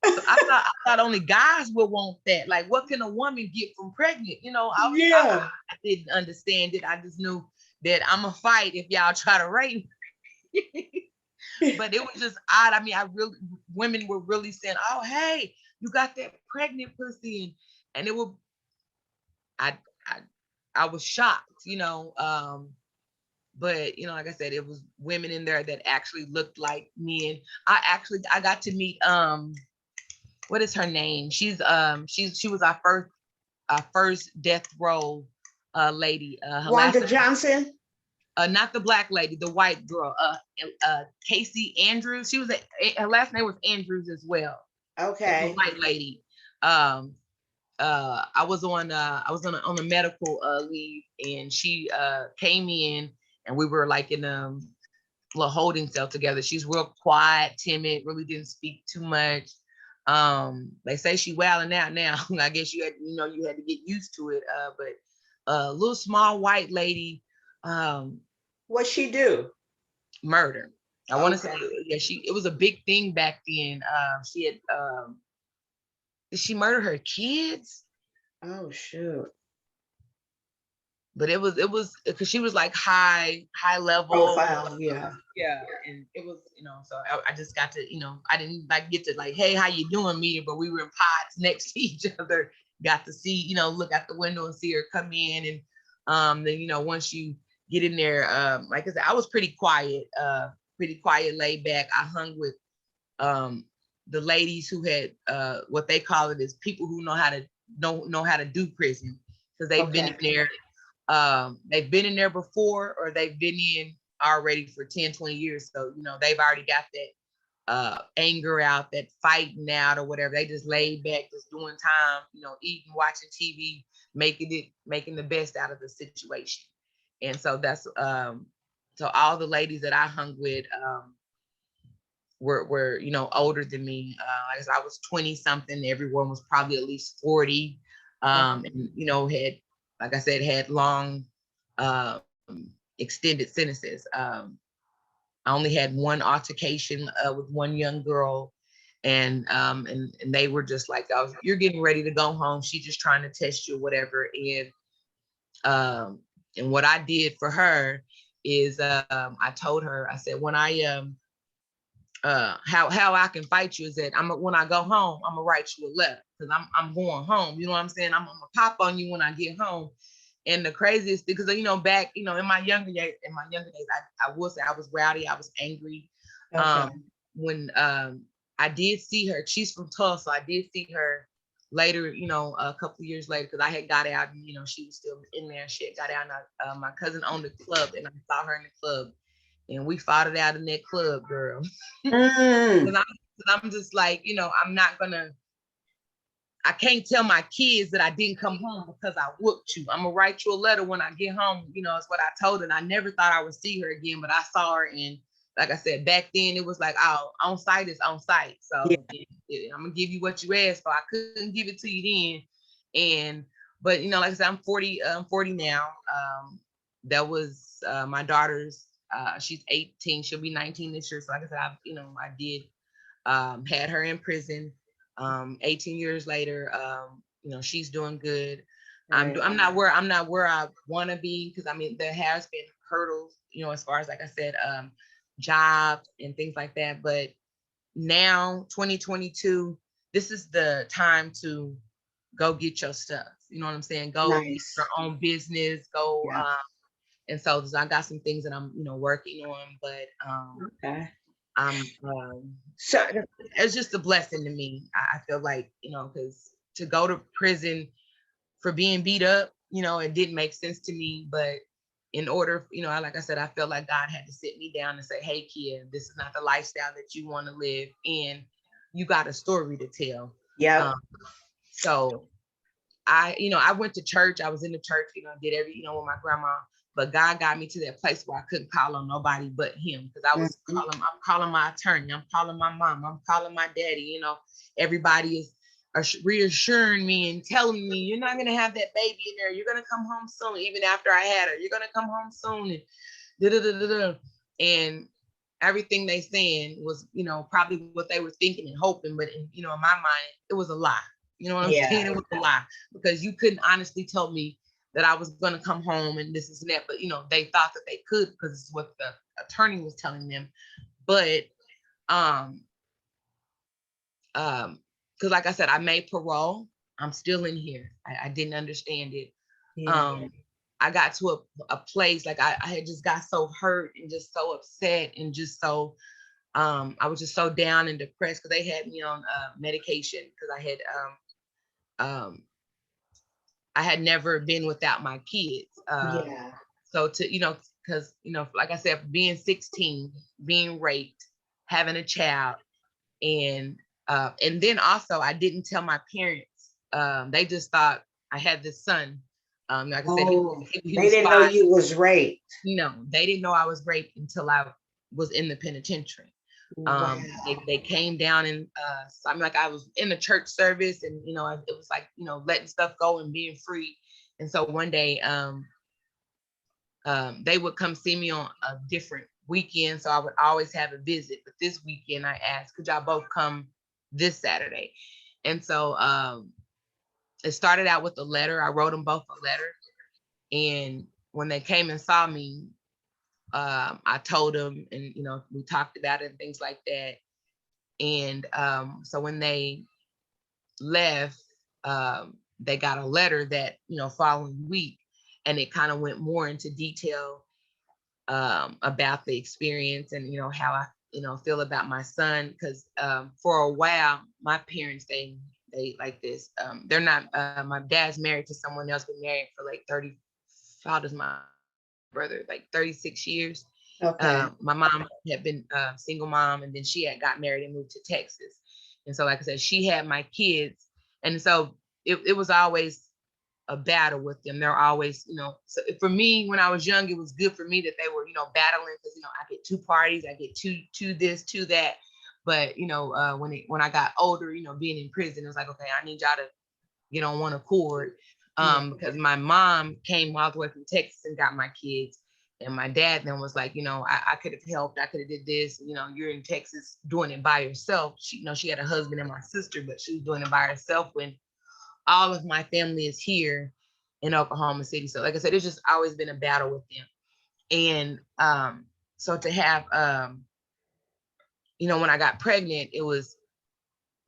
So I thought only guys would want that. Like, what can a woman get from pregnant? I didn't understand it. I just knew that I'm a fight if y'all try to rape me. But it was just odd. I mean, women were really saying, oh, hey, you got that pregnant pussy. And it was, I was shocked, but, like I said, it was women in there that actually looked like me. And I got to meet, what is her name? She was our first death row lady. Wanda Johnson? Not the black lady, the white girl, Casey Andrews. Her last name was Andrews as well. Okay. The white lady. I was on a medical leave, and she came in, and we were like in a little holding cell together. She's real quiet, timid, really didn't speak too much. They say she wilding out now. I guess you had to get used to it. But a little small white lady, What she do? murder. I want to Okay. say, yeah, it was a big thing back then. She had, did she murder her kids? Oh shoot. But it was because she was like high level. Profile, yeah. Yeah, and it was, so I just got to, I didn't like get to like, hey, how you doing meeting, but we were in pods next to each other, got to see, look out the window and see her come in. And then, once you get in there, like I said, I was pretty quiet, laid back. I hung with the ladies who had what they call it is people who know how to do prison, because they've been in there. They've been in there before, or they've been in already for 10, 20 years. So, they've already got that anger out, that fighting out or whatever. They just laid back, just doing time, eating, watching TV, making the best out of the situation. And so that's, so all the ladies that I hung with were older than me. I guess I was 20 something. Everyone was probably at least 40. And, had, like I said, had long extended sentences. I only had one altercation with one young girl, and they were just like, "Oh, you're getting ready to go home. She's just trying to test you, whatever." And what I did for her is I told her, I said, when I how I can fight you is that when I go home, I'm gonna write you a letter, because I'm going home. You know what I'm saying? I'm gonna pop on you when I get home. And the craziest, because back, in my younger days, I will say I was rowdy, I was angry. Okay. When I did see her, she's from Tulsa. I did see her later, a couple of years later, because I had got out and she was still in there. She had got out, and my cousin owned the club, and I saw her in the club. And we fought it out in that club, girl. Because I'm just like, I can't tell my kids that I didn't come home because I whooped you. I'm gonna write you a letter when I get home. It's what I told her. And I never thought I would see her again, but I saw her. And like I said, back then it was like, oh, on site is on site. So I'm gonna give you what you asked for. I couldn't give it to you then. But like I said, I'm 40 now. That was my daughter's, she's 18, she'll be 19 this year. So like I said, I did had her in prison. 18 years later, she's doing good. Right. I'm not where I want to be, because there has been hurdles, as far as, like I said, jobs and things like that. But now 2022, this is the time to go get your stuff. You know what I'm saying? Go get your own business. Go. Yeah. And so I got some things that I'm, working on, but Okay. I'm So it's just a blessing to me. I feel like, because to go to prison for being beat up, it didn't make sense to me. But in order, like I said, I felt like God had to sit me down and say, hey, kid, this is not the lifestyle that you want to live, and you got a story to tell. yeah. So I went to church. I was in the church, did every, with my grandma. But God got me to that place where I couldn't call on nobody but him, because I was I'm calling my attorney, I'm calling my mom, I'm calling my daddy. Everybody is reassuring me and telling me, you're not gonna have that baby in there. You're gonna come home soon. Even after I had her, you're gonna come home soon. And and everything they saying was, probably what they were thinking and hoping, but in my mind, it was a lie. You know what I'm saying? It was a lie, because you couldn't honestly tell me that I was going to come home and this and that. But, they thought that they could, because it's what the attorney was telling them. But, because like I said, I made parole. I'm still in here. I didn't understand it. Yeah. I got to a place, like I had just got so hurt and just so upset and just so, I was just so down and depressed, because they had me on medication, because I had never been without my kids. So because, like I said, being 16, being raped, having a child, and then also I didn't tell my parents. They just thought I had this son Like I said, Oh, he they was didn't know 5. you was raped. No, they didn't know I was raped until I was in the penitentiary. Wow. They came down and so I'm like, I was in the church service, and it was like, letting stuff go and being free. And so one day they would come see me on a different weekend, so I would always have a visit. But this weekend I asked, could y'all both come this Saturday? And so it started out with a letter. I wrote them both a letter, and when they came and saw me, I told them, and we talked about it and things like that. And so when they left, they got a letter that following week, and it kind of went more into detail about the experience, and how I feel about my son. Because for a while my parents, they like this, they're not, my dad's married to someone else, been married for like 30, how does my brother, like 36 years. Okay. My mom had been a single mom, and then she had got married and moved to Texas. And so, like I said, she had my kids. And so it was always a battle with them. They're always, so for me, when I was young, it was good for me that they were, battling, because, I get 2 parties, I get two this, 2 that. But, when I got older, being in prison, it was like, okay, I need y'all to get on one accord. Because my mom came all the way from Texas and got my kids. And my dad then was like, I could have helped. I could have did this. You're in Texas doing it by yourself. She had a husband and my sister, but she was doing it by herself when all of my family is here in Oklahoma City. So like I said, it's just always been a battle with them. And so to have, when I got pregnant, it was,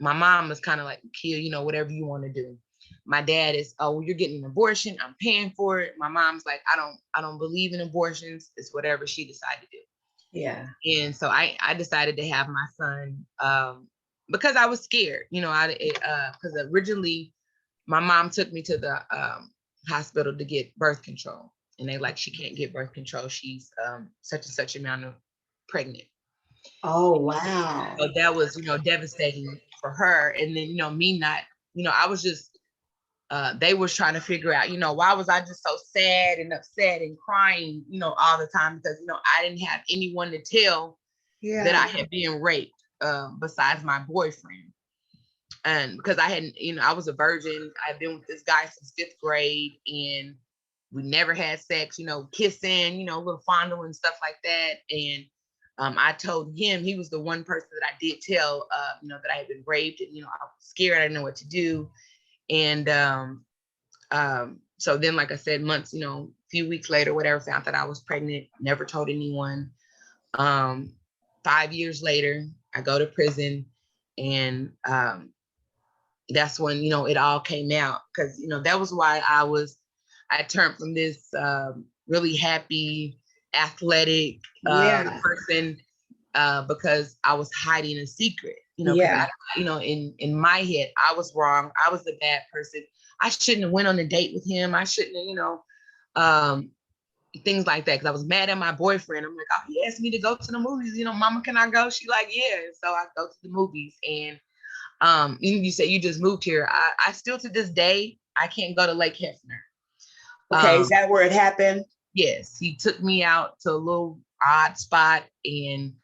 my mom was kind of like, Kia, whatever you want to do. My dad is, oh, well, you're getting an abortion, I'm paying for it. My mom's like, I don't believe in abortions. It's whatever she decided to do. Yeah. And so I decided to have my son because I was scared, because originally my mom took me to the hospital to get birth control. And they like, she can't get birth control. She's such and such amount of pregnant. Oh, wow. So that was, devastating for her. And then, me not, I was just, they was trying to figure out, why was I just so sad and upset and crying, all the time? Because, I didn't have anyone to tell that I had been raped besides my boyfriend. And because I hadn't, I was a virgin. I'd been with this guy since 5th grade, and we never had sex, kissing, little fondling and stuff like that. And I told him, he was the one person that I did tell, that I had been raped, and, I was scared. I didn't know what to do. And so then, like I said, months, a few weeks later, whatever, found that I was pregnant, never told anyone. 5 years later, I go to prison, and that's when, it all came out. Because, that was why I turned from this really happy, athletic person, because I was hiding a secret, in my head, I was wrong. I was the bad person. I shouldn't have went on a date with him. I shouldn't have, things like that. Because I was mad at my boyfriend. I'm like, oh, he asked me to go to the movies. Mama, can I go? She like, yeah. So I go to the movies. And you said you just moved here. I still, to this day, I can't go to Lake Hefner. Okay, is that where it happened? Yes, he took me out to a little odd spot and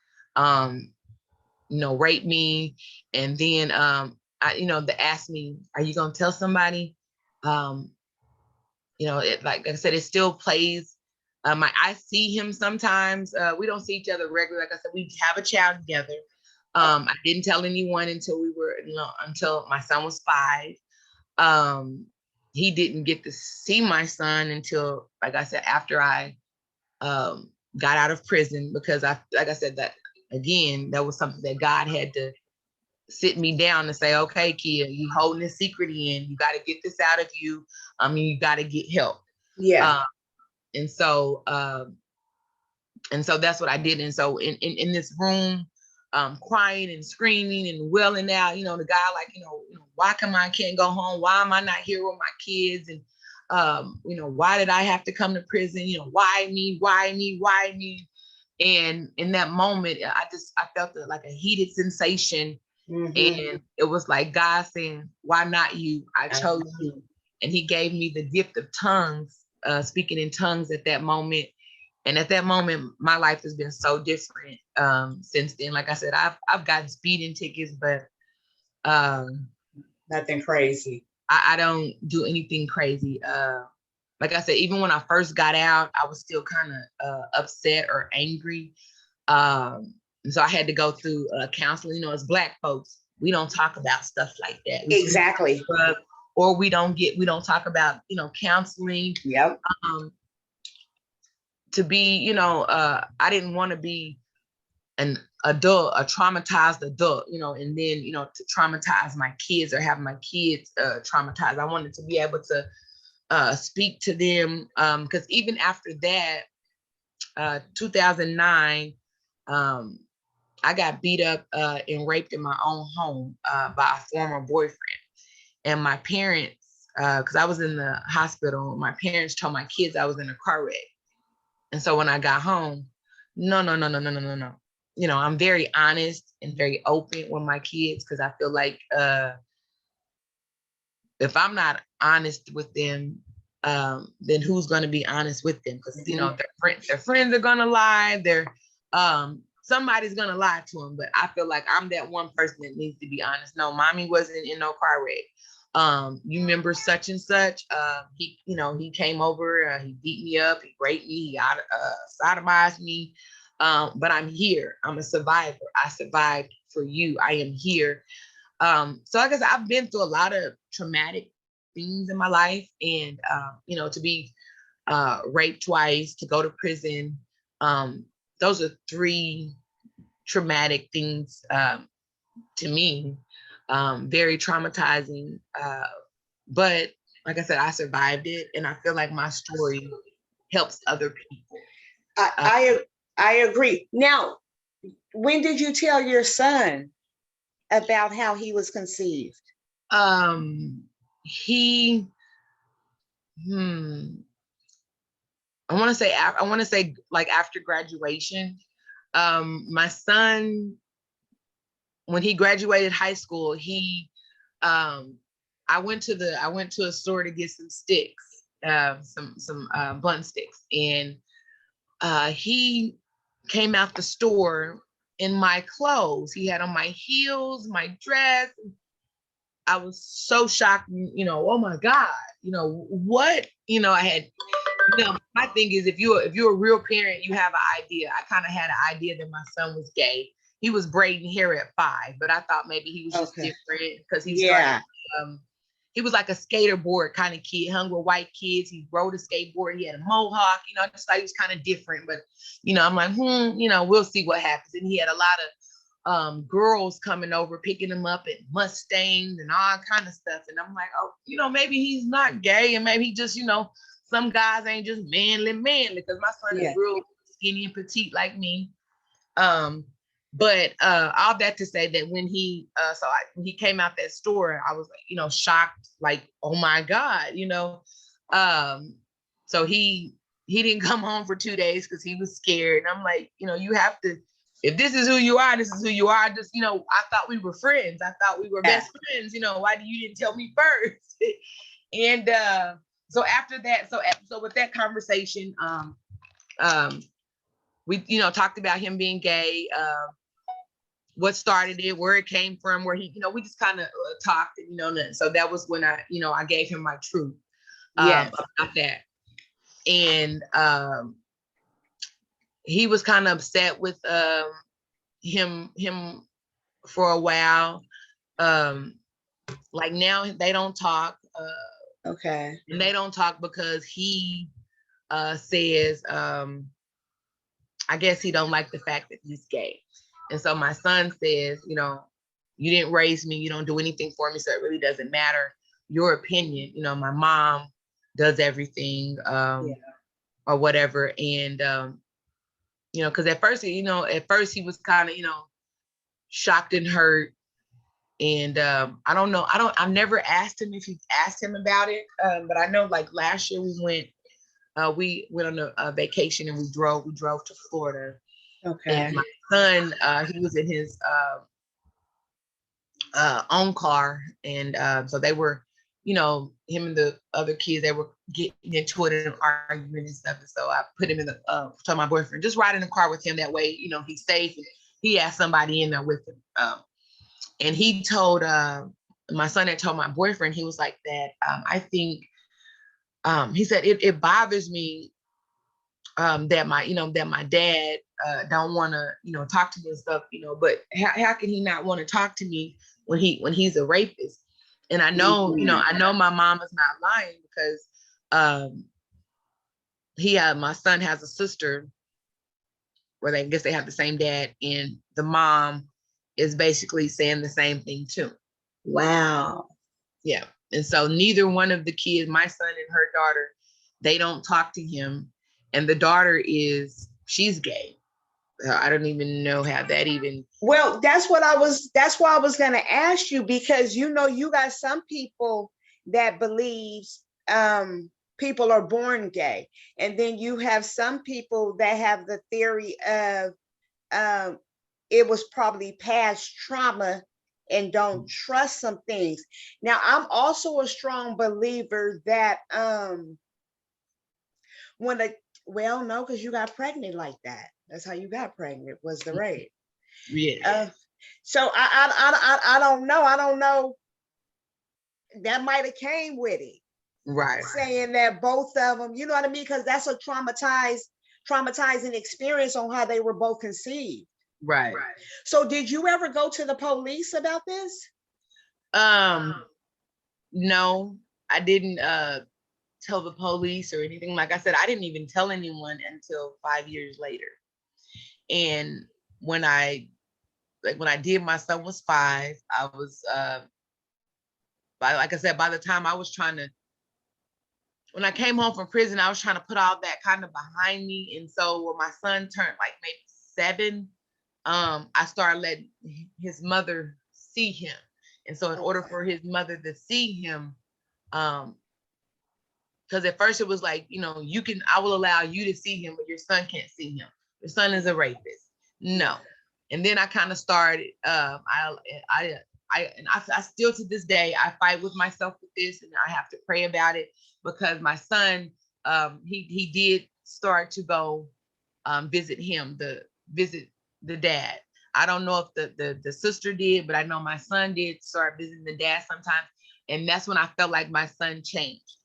raped me. And then they asked me, are you gonna tell somebody? Like I said, it still plays. I see him sometimes. We don't see each other regularly. Like I said, we have a child together. I didn't tell anyone until until my son was 5. He didn't get to see my son until, like I said, after I got out of prison, because like I said, that again, that was something that God had to sit me down and say, okay, Kia, you holding this secret in, you got to get this out of you. You got to get help. Yeah. And so that's what I did. And so in this room, crying and screaming and wailing out, the guy like, why come I can't go home? Why am I not here with my kids? And, why did I have to come to prison? Why me? And in that moment, I felt like a heated sensation. And it was like God saying, why not you? I chose you. and he gave me the gift of tongues, speaking in tongues at that moment. And at that moment, my life has been so different since then. Like I said, I've gotten speeding tickets, but nothing crazy. I don't do anything crazy. Like I said, even when I first got out, I was still kind of upset or angry. And so I had to go through counseling. You know, as Black folks, we don't talk about stuff like that. Exactly. Or we don't talk about, you know, counseling. Yep. To be, you know, I didn't want to be an adult, a traumatized adult, you know, and then, you know, to traumatize my kids or have my kids traumatized. I wanted to be able to speak to them, because even after that, 2009, I got beat up and raped in my own home by a former boyfriend. And my parents, because I was in the hospital, my parents told my kids I was in a car wreck. And so when I got home, no. You know, I'm very honest and very open with my kids, because I feel like if I'm not honest with them, then who's going to be honest with them? Because you know, their friends are going to lie. Somebody's going to lie to them. But I feel like I'm that one person that needs to be honest. No, mommy wasn't in no car wreck. You remember such and such? He came over. He beat me up. He raped me. He sodomized me. But I'm here. I'm a survivor. I survived for you. I am here. So I guess I've been through a lot of traumatic things in my life, and you know, to be raped twice, to go to prison, those are 3 traumatic things to me, very traumatizing. But like I said, I survived it, and I feel like my story helps other people. I agree. Now, when did you tell your son about how he was conceived? He, I want to say like after graduation. My son, when he graduated high school, I went to a store to get some sticks, some blunt sticks, and he came out the store in my clothes. He had on my heels, my dress. I was so shocked, you know, oh my God, you know, what, you know, I had, you know, my thing is, if you're a real parent, you have an idea. I kind of had an idea that my son was gay. He was braiding hair at 5, but I thought maybe he was just different, because he started, he was like a skater board kind of kid, hung with white kids. He rode a skateboard. He had a mohawk, you know, just like he was kind of different. But, you know, I'm like, you know, we'll see what happens. And he had a lot of girls coming over, picking him up at Mustangs and all kind of stuff. And I'm like, oh, you know, maybe he's not gay, and maybe he just, you know, some guys ain't just manly, because my son is real skinny and petite like me. But all that to say that when when he came out that store, I was like, you know, shocked, like, oh my God, you know. So he didn't come home for 2 days because he was scared. And I'm like, you know, you have to, if this is who you are, this is who you are. Just, you know, I thought we were friends. I thought we were best friends. You know, why you didn't tell me first? And so after that, so with that conversation, we, you know, talked about him being gay, what started it, where it came from, where he, you know, we just kind of talked, you know. So that was when I, you know, I gave him my truth about that. And he was kind of upset with him for a while. Like now they don't talk. And they don't talk because he says, I guess he don't like the fact that he's gay. And so my son says, you know, you didn't raise me, you don't do anything for me, so it really doesn't matter your opinion. You know, my mom does everything, or whatever. And you know, because at first he was kind of, you know, shocked and hurt. And I've never asked him if he asked him about it. But I know, like, last year we went on a vacation, and we drove to Florida. And my son, he was in his own car, and so they were him and the other kids, they were getting into it and arguing and stuff. And so I put him in the, told my boyfriend, just ride in the car with him. That way, he's safe. And he had somebody in there with him. And he told, my son had told my boyfriend, he was like that. I think, he said, it bothers me that my dad don't want to, talk to me and stuff, but how can he not want to talk to me when he's a rapist? And I know, I know my mom is not lying because my son has a sister where I guess they have the same dad, and the mom is basically saying the same thing too. Wow. Yeah. And so neither one of the kids, my son and her daughter, they don't talk to him. And the daughter she's gay. I don't even know how that even. Well, that's why I was going to ask you, because, you got some people that believes people are born gay. And then you have some people that have the theory of it was probably past trauma and don't trust some things. Now, I'm also a strong believer that no, because you got pregnant like that. That's how you got pregnant, was the rape. Yeah. So I don't know. I don't know. That might have came with it. Right. Saying that both of them, you know what I mean? Because that's a traumatizing experience on how they were both conceived. Right. So did you ever go to the police about this? No, I didn't tell the police or anything. Like I said, I didn't even tell anyone until 5 years later. And when I did, my son was 5. I was like I said, by the time when I came home from prison, I was trying to put all that kind of behind me. And so when my son turned like maybe 7, I started letting his mother see him. And so in order for his mother to see him, because at first it was like, I will allow you to see him, but your son can't see him. Your son is a rapist. No. And then I kind of started, I still to this day, I fight with myself with this, and I have to pray about it, because my son, he did start to go visit the dad. I don't know if the sister did, but I know my son did start visiting the dad sometimes. And that's when I felt like my son changed.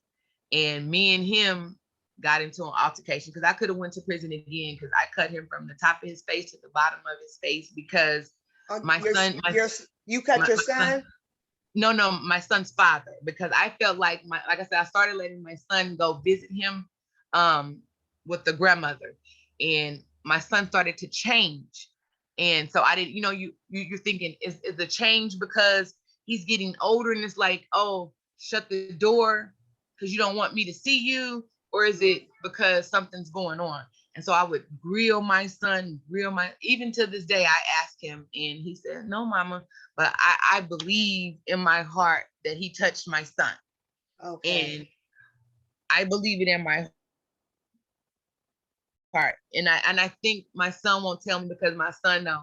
And me and him got into an altercation, because I could have went to prison again, because I cut him from the top of his face to the bottom of his face, because you cut your son? No, my son's father, because I felt like like I said, I started letting my son go visit him with the grandmother, and my son started to change. And so I didn't, you're thinking, is the change because he's getting older and it's like, oh, shut the door because you don't want me to see you? Or is it because something's going on? And so I would grill my son, even to this day, I asked him, and he said, no, mama, but I believe in my heart that he touched my son. Okay. And I believe it in my heart. And I think my son won't tell me, because my son knows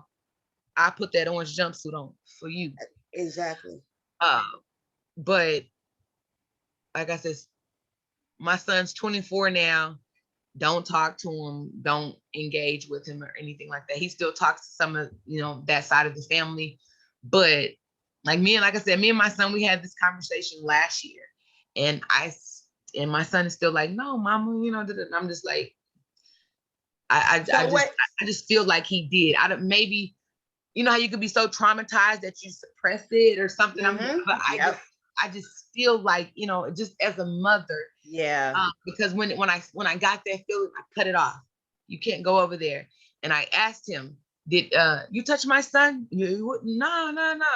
I put that orange jumpsuit on for you. Exactly. But like I said, my son's 24 now. Don't talk to him. Don't engage with him or anything like that. He still talks to some of, that side of the family. But like I said, me and my son, we had this conversation last year, and my son is still like, no, mama, and I'm just like, I just feel like he did. Maybe, how you could be so traumatized that you suppress it or something. Mm-hmm. But I just feel like, just as a mother. Yeah. Because when I got that feeling, I cut it off. You can't go over there. And I asked him, did you touch my son? No.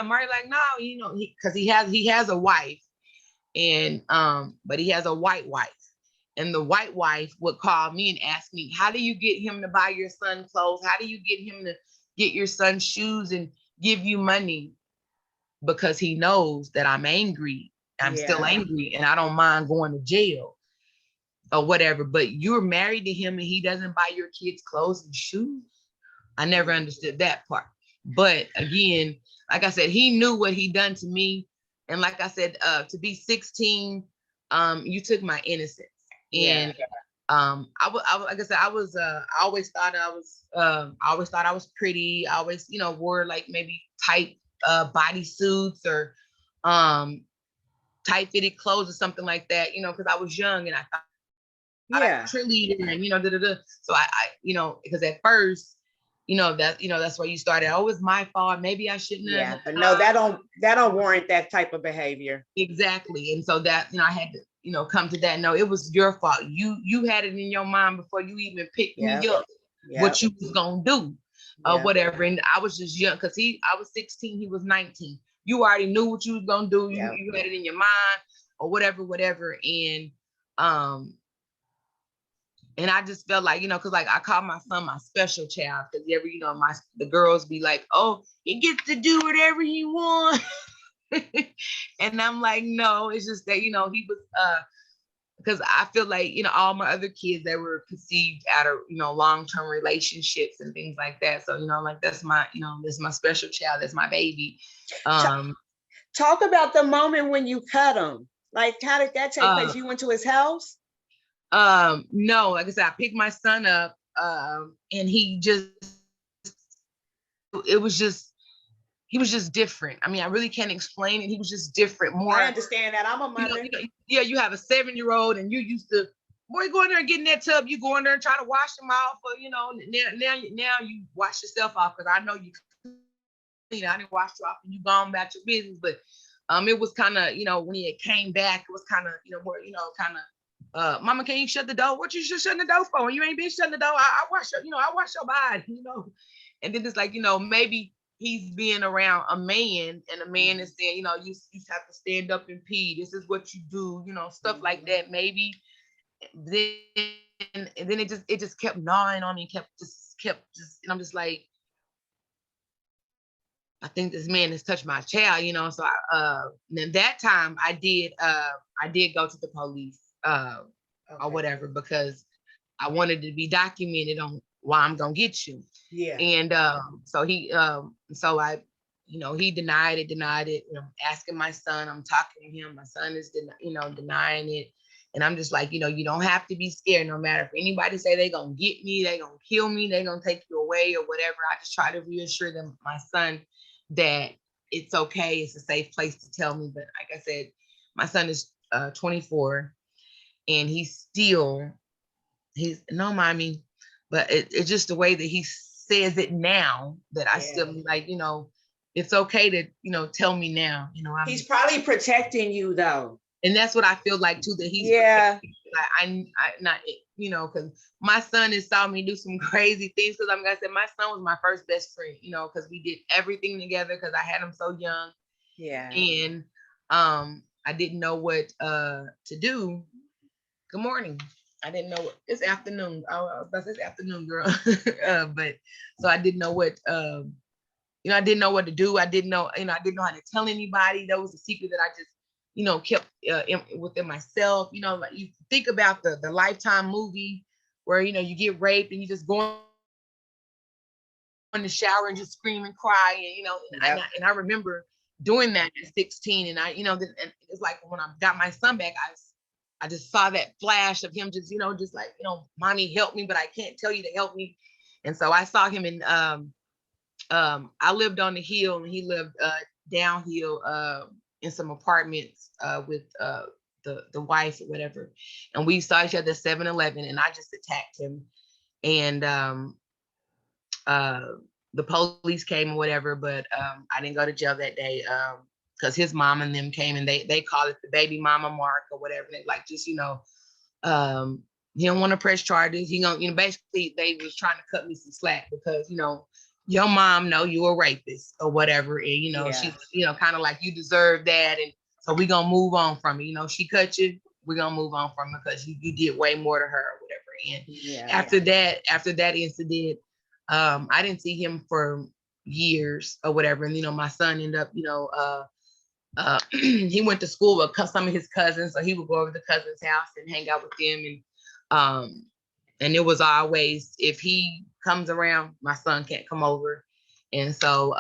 Marty like, no, because he has a wife, and but he has a white wife. And the white wife would call me and ask me, how do you get him to buy your son clothes? How do you get him to get your son shoes and give you money? Because he knows that I'm angry. I'm still angry, and I don't mind going to jail or whatever. But you're married to him and he doesn't buy your kids clothes and shoes. I never understood that part. But again, like I said, he knew what he done to me. And like I said, to be 16, you took my innocence. And like I said, I always thought I was pretty. I always, wore like maybe tight body suits or tight fitted clothes or something like that, because I was young and I thought I was a cheerleader and, da, da, da. So I, because at first, that's where you started. Oh, it's my fault. Maybe I shouldn't have. Yeah, but no, that don't warrant that type of behavior. Exactly. And so that, I had to, come to that. No, it was your fault. You had it in your mind before you even picked me up, what you was gonna do, whatever. And I was just young because I was 16, he was 19. You already knew what you was gonna do. You had it in your mind or whatever. And I just felt like, because like I call my son my special child because the girls be like, oh, he gets to do whatever he wants. And I'm like, no, it's just that, he was, because I feel like, all my other kids that were conceived out of, long-term relationships and things like that. So, like that's my special child. That's my baby. Talk about the moment when you cut him. Like, how did that take place? You went to his house? No, like I said, I picked my son up, and he was just different. I mean, I really can't explain it. He was just different. More. I understand that. I'm a mother. You have a 7-year-old and you used to, boy, go in there and get in that tub. You go in there and try to wash them off, or now you wash yourself off because I know you. I didn't wash you off and you gone about your business. But it was kind of, when he came back, it was kind of, more, kind of, Mama, can you shut the door? What you shutting the door for? You ain't been shutting the door. I wash your body, And then it's like, maybe he's being around a man and a man is saying, you have to stand up and pee. This is what you do, stuff like that. Maybe then, and then it just kept gnawing on me, and I'm just like, I think this man has touched my child, So then that time I did go to the police, or whatever, because I wanted to be documented on why I'm gonna get you. Yeah. And so he he denied it. Asking my son, I'm talking to him. My son is denying it. And I'm just like, you don't have to be scared. No matter if anybody say they're gonna get me, they're gonna kill me, they're gonna take you away or whatever. I just try to reassure them, my son, that it's okay. It's a safe place to tell me. But like I said, my son is 24 and he's no, mommy, but it's just the way that he says it now that I still like, it's okay to, tell me now, he's probably protecting you though. And that's what I feel like too, that he's I not, because my son has saw me do some crazy things. Because like I said, my son was my first best friend, because we did everything together because I had him so young. Yeah. And I didn't know what to do. Good morning. I didn't know it's afternoon. I was about to say afternoon, girl. But so I didn't know what I didn't know what to do. I didn't know how to tell anybody. That was a secret that I just kept within myself. Like you think about the Lifetime movie where you get raped and you just go in the shower and just scream and cry, and I remember doing that at 16, and I and it's like when I got my son back, I just saw that flash of him just just like mommy, help me, but I can't tell you to help me. And so I saw him in I lived on the hill and he lived downhill in some apartments with the wife or whatever. And we saw each other at 7-Eleven and I just attacked him. And the police came or whatever, but I didn't go to jail that day because his mom and them came and they call it the baby mama mark or whatever. They like just he don't want to press charges. He gonna basically they was trying to cut me some slack because your mom know you a rapist or whatever, and she's kind of like you deserve that, and so we gonna move on from it. She cut you, we're gonna move on from it because you did way more to her or whatever. And after that incident, I didn't see him for years or whatever, and my son ended up he went to school with some of his cousins, so he would go over to the cousin's house and hang out with them, and it was always, if he comes around, my son can't come over. And so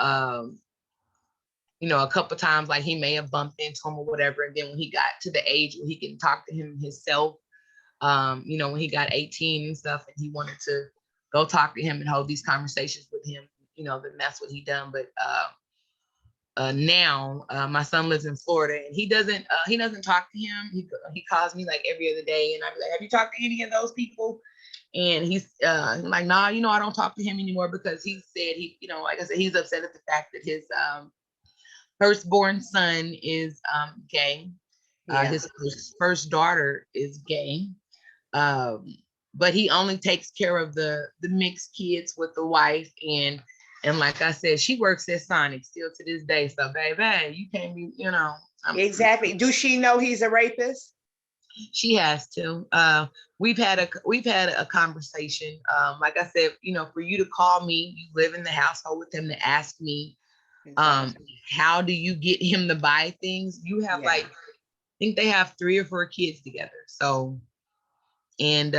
a couple times, like he may have bumped into him or whatever. And then when he got to the age where he can talk to him himself, when he got 18 and stuff, and he wanted to go talk to him and hold these conversations with him, then that's what he done. But now my son lives in Florida, and he doesn't talk to him. He calls me like every other day, and I'd be like, have you talked to any of those people? And he's like, nah, I don't talk to him anymore, because he said like I said, he's upset at the fact that his firstborn son is gay. His first daughter is gay. But he only takes care of the mixed kids with the wife. And like I said, she works at Sonic still to this day. So baby, you can't be, Exactly. Do she know he's a rapist? She has to. We've had a conversation. Like I said, for you to call me, you live in the household with him, to ask me, how do you get him to buy things? You have I think they have 3 or 4 kids together. So, and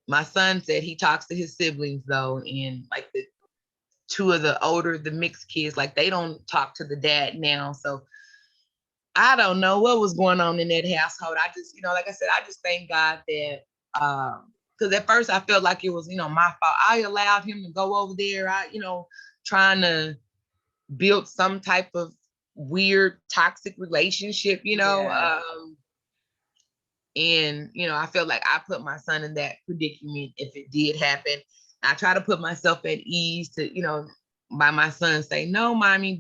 my son said he talks to his siblings though, and like the 2 of the mixed kids, like they don't talk to the dad now. So I don't know what was going on in that household. I just, like I said, I just thank God that, because at first I felt like it was, my fault. I allowed him to go over there. Trying to build some type of weird toxic relationship, and I felt like I put my son in that predicament if it did happen. I try to put myself at ease to, by my son say, no, mommy,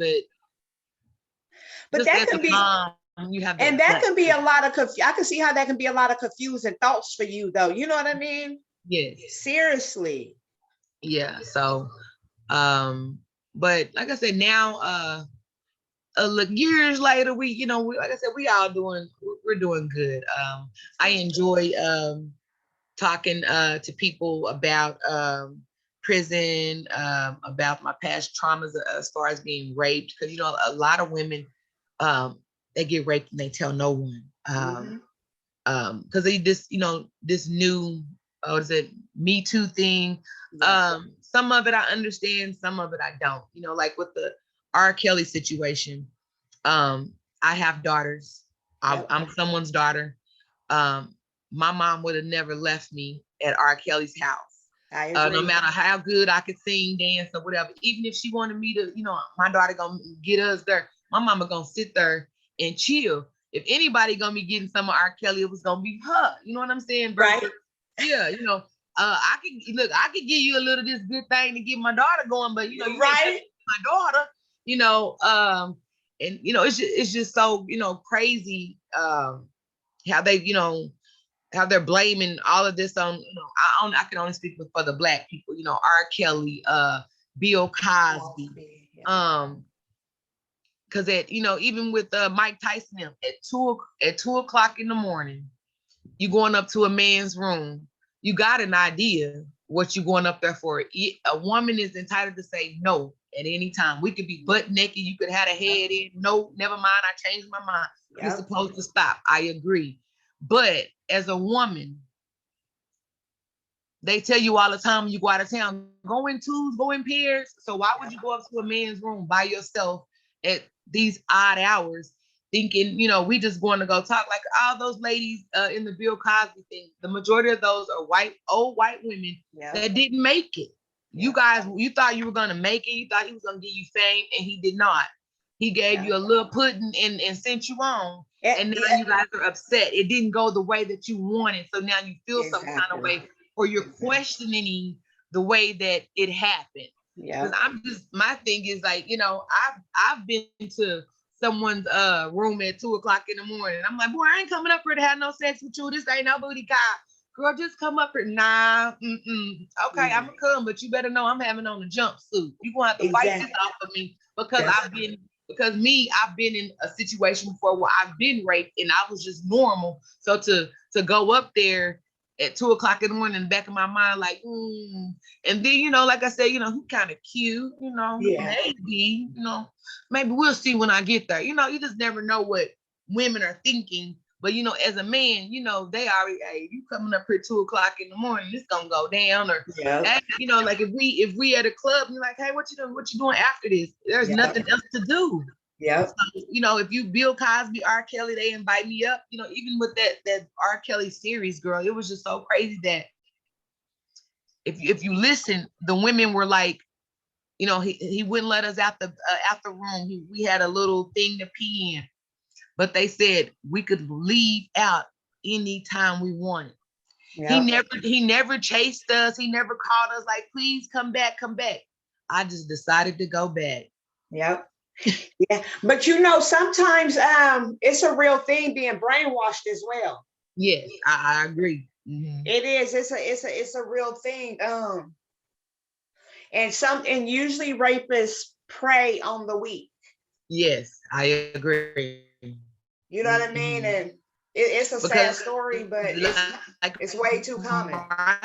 but that can be, mom, you have and that can be a lot of, I can see how that can be a lot of confusing thoughts for you though. You know what I mean? Yes. Seriously. Yeah. So, but like I said, now, look, years later, like I said, we're doing good. I enjoy talking to people about prison, about my past traumas as far as being raped, because a lot of women they get raped and they tell no one, because they just this new what is it, Me Too thing. Some of it I understand, some of it I don't. Like with the R. Kelly situation, I have daughters. I'm someone's daughter. My mom would have never left me at R. Kelly's house. No matter how good I could sing, dance, or whatever. Even if she wanted me to, my daughter gonna get us there. My mama gonna sit there and chill. If anybody gonna be getting some of R. Kelly, it was gonna be her. You know what I'm saying? Right. Yeah. I could give you a little of this good thing to get my daughter going, but you right. My daughter. And it's just so crazy how they how they're blaming all of this on I can only speak for the Black people, R. Kelly, Bill Cosby, because even with Mike Tyson at 2:00 in the morning, you going up to a man's room, you got an idea what you going up there for. A woman is entitled to say no at any time. We could be butt naked. You could have a head in. No, never mind. I changed my mind. You're supposed to stop. I agree. But as a woman, they tell you all the time when you go out of town, go in twos, go in pairs. So why would you go up to a man's room by yourself at these odd hours thinking, we just going to go talk? Like all those ladies in the Bill Cosby thing, the majority of those are old white women that didn't make it. You guys, you thought you were going to make it. You thought he was going to give you fame, and he did not. He gave you a little pudding and sent you on. And now you guys are upset. It didn't go the way that you wanted. So now you feel some kind of way, or you're questioning the way that it happened. Because my thing is like, I've been to someone's room at 2:00 in the morning. I'm like, boy, I ain't coming up here to have no sex with you. This ain't no booty call. Girl, just come up here. Nah, okay, I'm gonna come, but you better know I'm having on a jumpsuit. You gonna have to wipe this off of me because I've been in a situation before where I've been raped and I was just normal. So to go up there at 2:00 in the morning in the back of my mind, like, and then, like I said, he kind of cute, maybe we'll see when I get there. You just never know what women are thinking But as a man, they already, hey, you coming up here 2 o'clock in the morning, it's gonna go down. Or Yeah. hey, like if we at a club, you're like, hey, what you doing? What you doing after this? There's nothing else to do. Yeah. So, if you Bill Cosby, R. Kelly, they invite me up. Even with that R. Kelly series, girl, it was just so crazy that if you listen, the women were like, he wouldn't let us out the room. We had a little thing to pee in. But they said we could leave out anytime we wanted. Yep. He never chased us. He never called us like, please come back, come back. I just decided to go back. Yep. Yeah. But sometimes it's a real thing being brainwashed as well. Yes, I agree. Mm-hmm. It is. It's a real thing. And usually rapists prey on the weak. Yes, I agree. You know what I mean? And it's a sad story, but it's way too common. I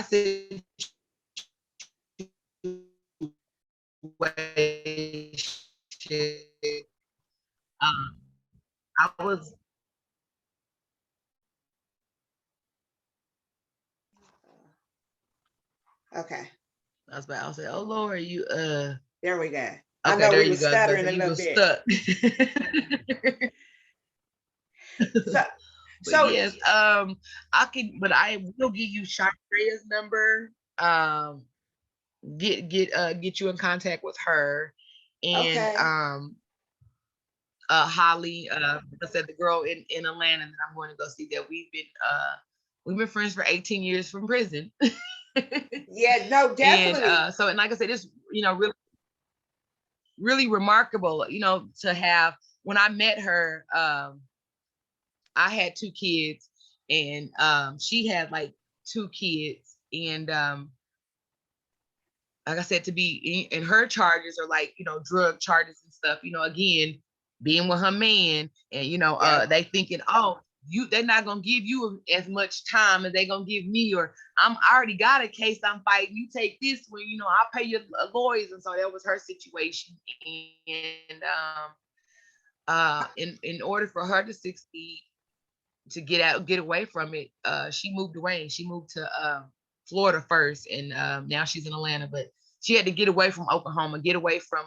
was okay. I was about to say, oh Lord, you there we go. Okay, I know there we were stuttering a little bit. So yes, I will give you Shartreya's number. Get you in contact with her, and okay. Holly, like I said, the girl in Atlanta that I'm going to go see, that we've been friends for 18 years from prison. Yeah, no, definitely. And like I said, it's really, really remarkable, to have. When I met her, I had 2 kids, and she had like 2 kids, and like I said, to be in her charges are like, drug charges and stuff, again, being with her man, and yeah. They thinking, oh, they're not gonna give you as much time as they gonna give me, or I already got a case I'm fighting, you take this one, I'll pay your lawyers. And so that was her situation. And in order for her to succeed, to get away from it, she moved away. She moved to Florida first, and now she's in Atlanta. But she had to get away from Oklahoma, get away from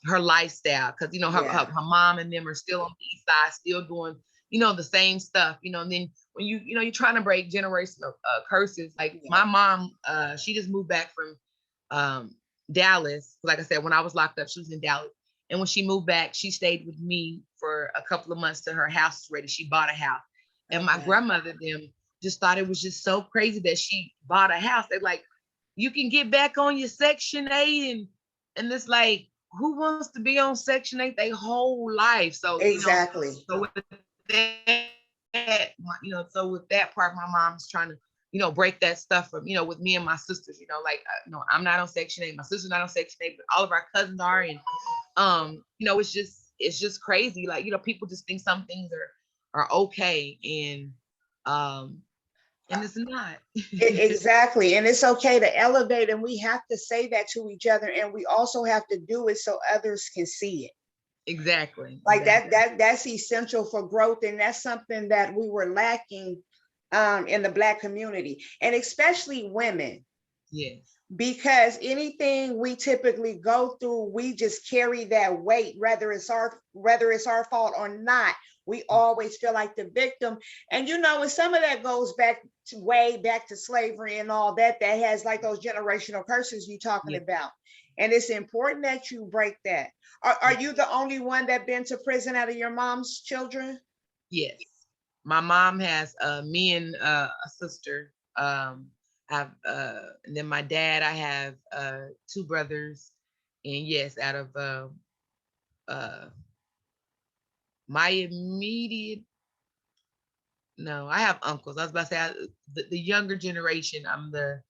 her lifestyle, because her mom and them are still on the east side, still doing the same stuff. And then when you're trying to break generational curses, like my mom, she just moved back from Dallas. Like I said, when I was locked up, she was in Dallas. And when she moved back, she stayed with me for a couple of months till her house was ready. She bought a house. And my grandmother, them, just thought it was just so crazy that she bought a house. They're like, you can get back on your Section 8. And it's like, who wants to be on Section 8 their whole life? So exactly. So with that, so with that part, my mom's trying to, break that stuff from, with me and my sisters, like, no, I'm not on Section 8. My sister's not on Section 8, but all of our cousins are. And it's just crazy. Like, people just think some things are okay, and it's not. Exactly. And it's okay to elevate, and we have to say that to each other, and we also have to do it so others can see it. Exactly. Like that's essential for growth, and that's something that we were lacking in the Black community, and especially women. Yes. Because anything we typically go through, we just carry that weight, whether it's our fault or not. We always feel like the victim. And and some of that goes way back to slavery and all that has like those generational curses you're talking about. And it's important that you break that. Are you the only one that been to prison out of your mom's children? Yes. My mom has me and a sister. And then my dad, I have 2 brothers, and yes, out of my immediate, no, I have uncles. I was about to say the younger generation. I'm the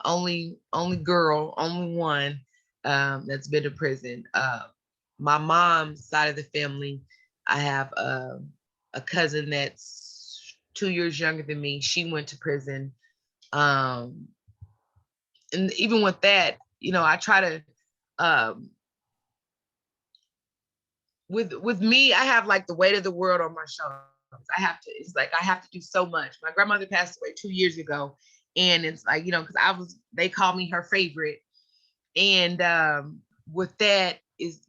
only girl, only one that's been to prison. My mom's side of the family, I have a cousin that's 2 years younger than me. She went to prison. And even with that, I try to with me, I have like the weight of the world on my shoulders. It's like I have to do so much. My grandmother passed away 2 years ago, and it's like, because they call me her favorite. And with that is,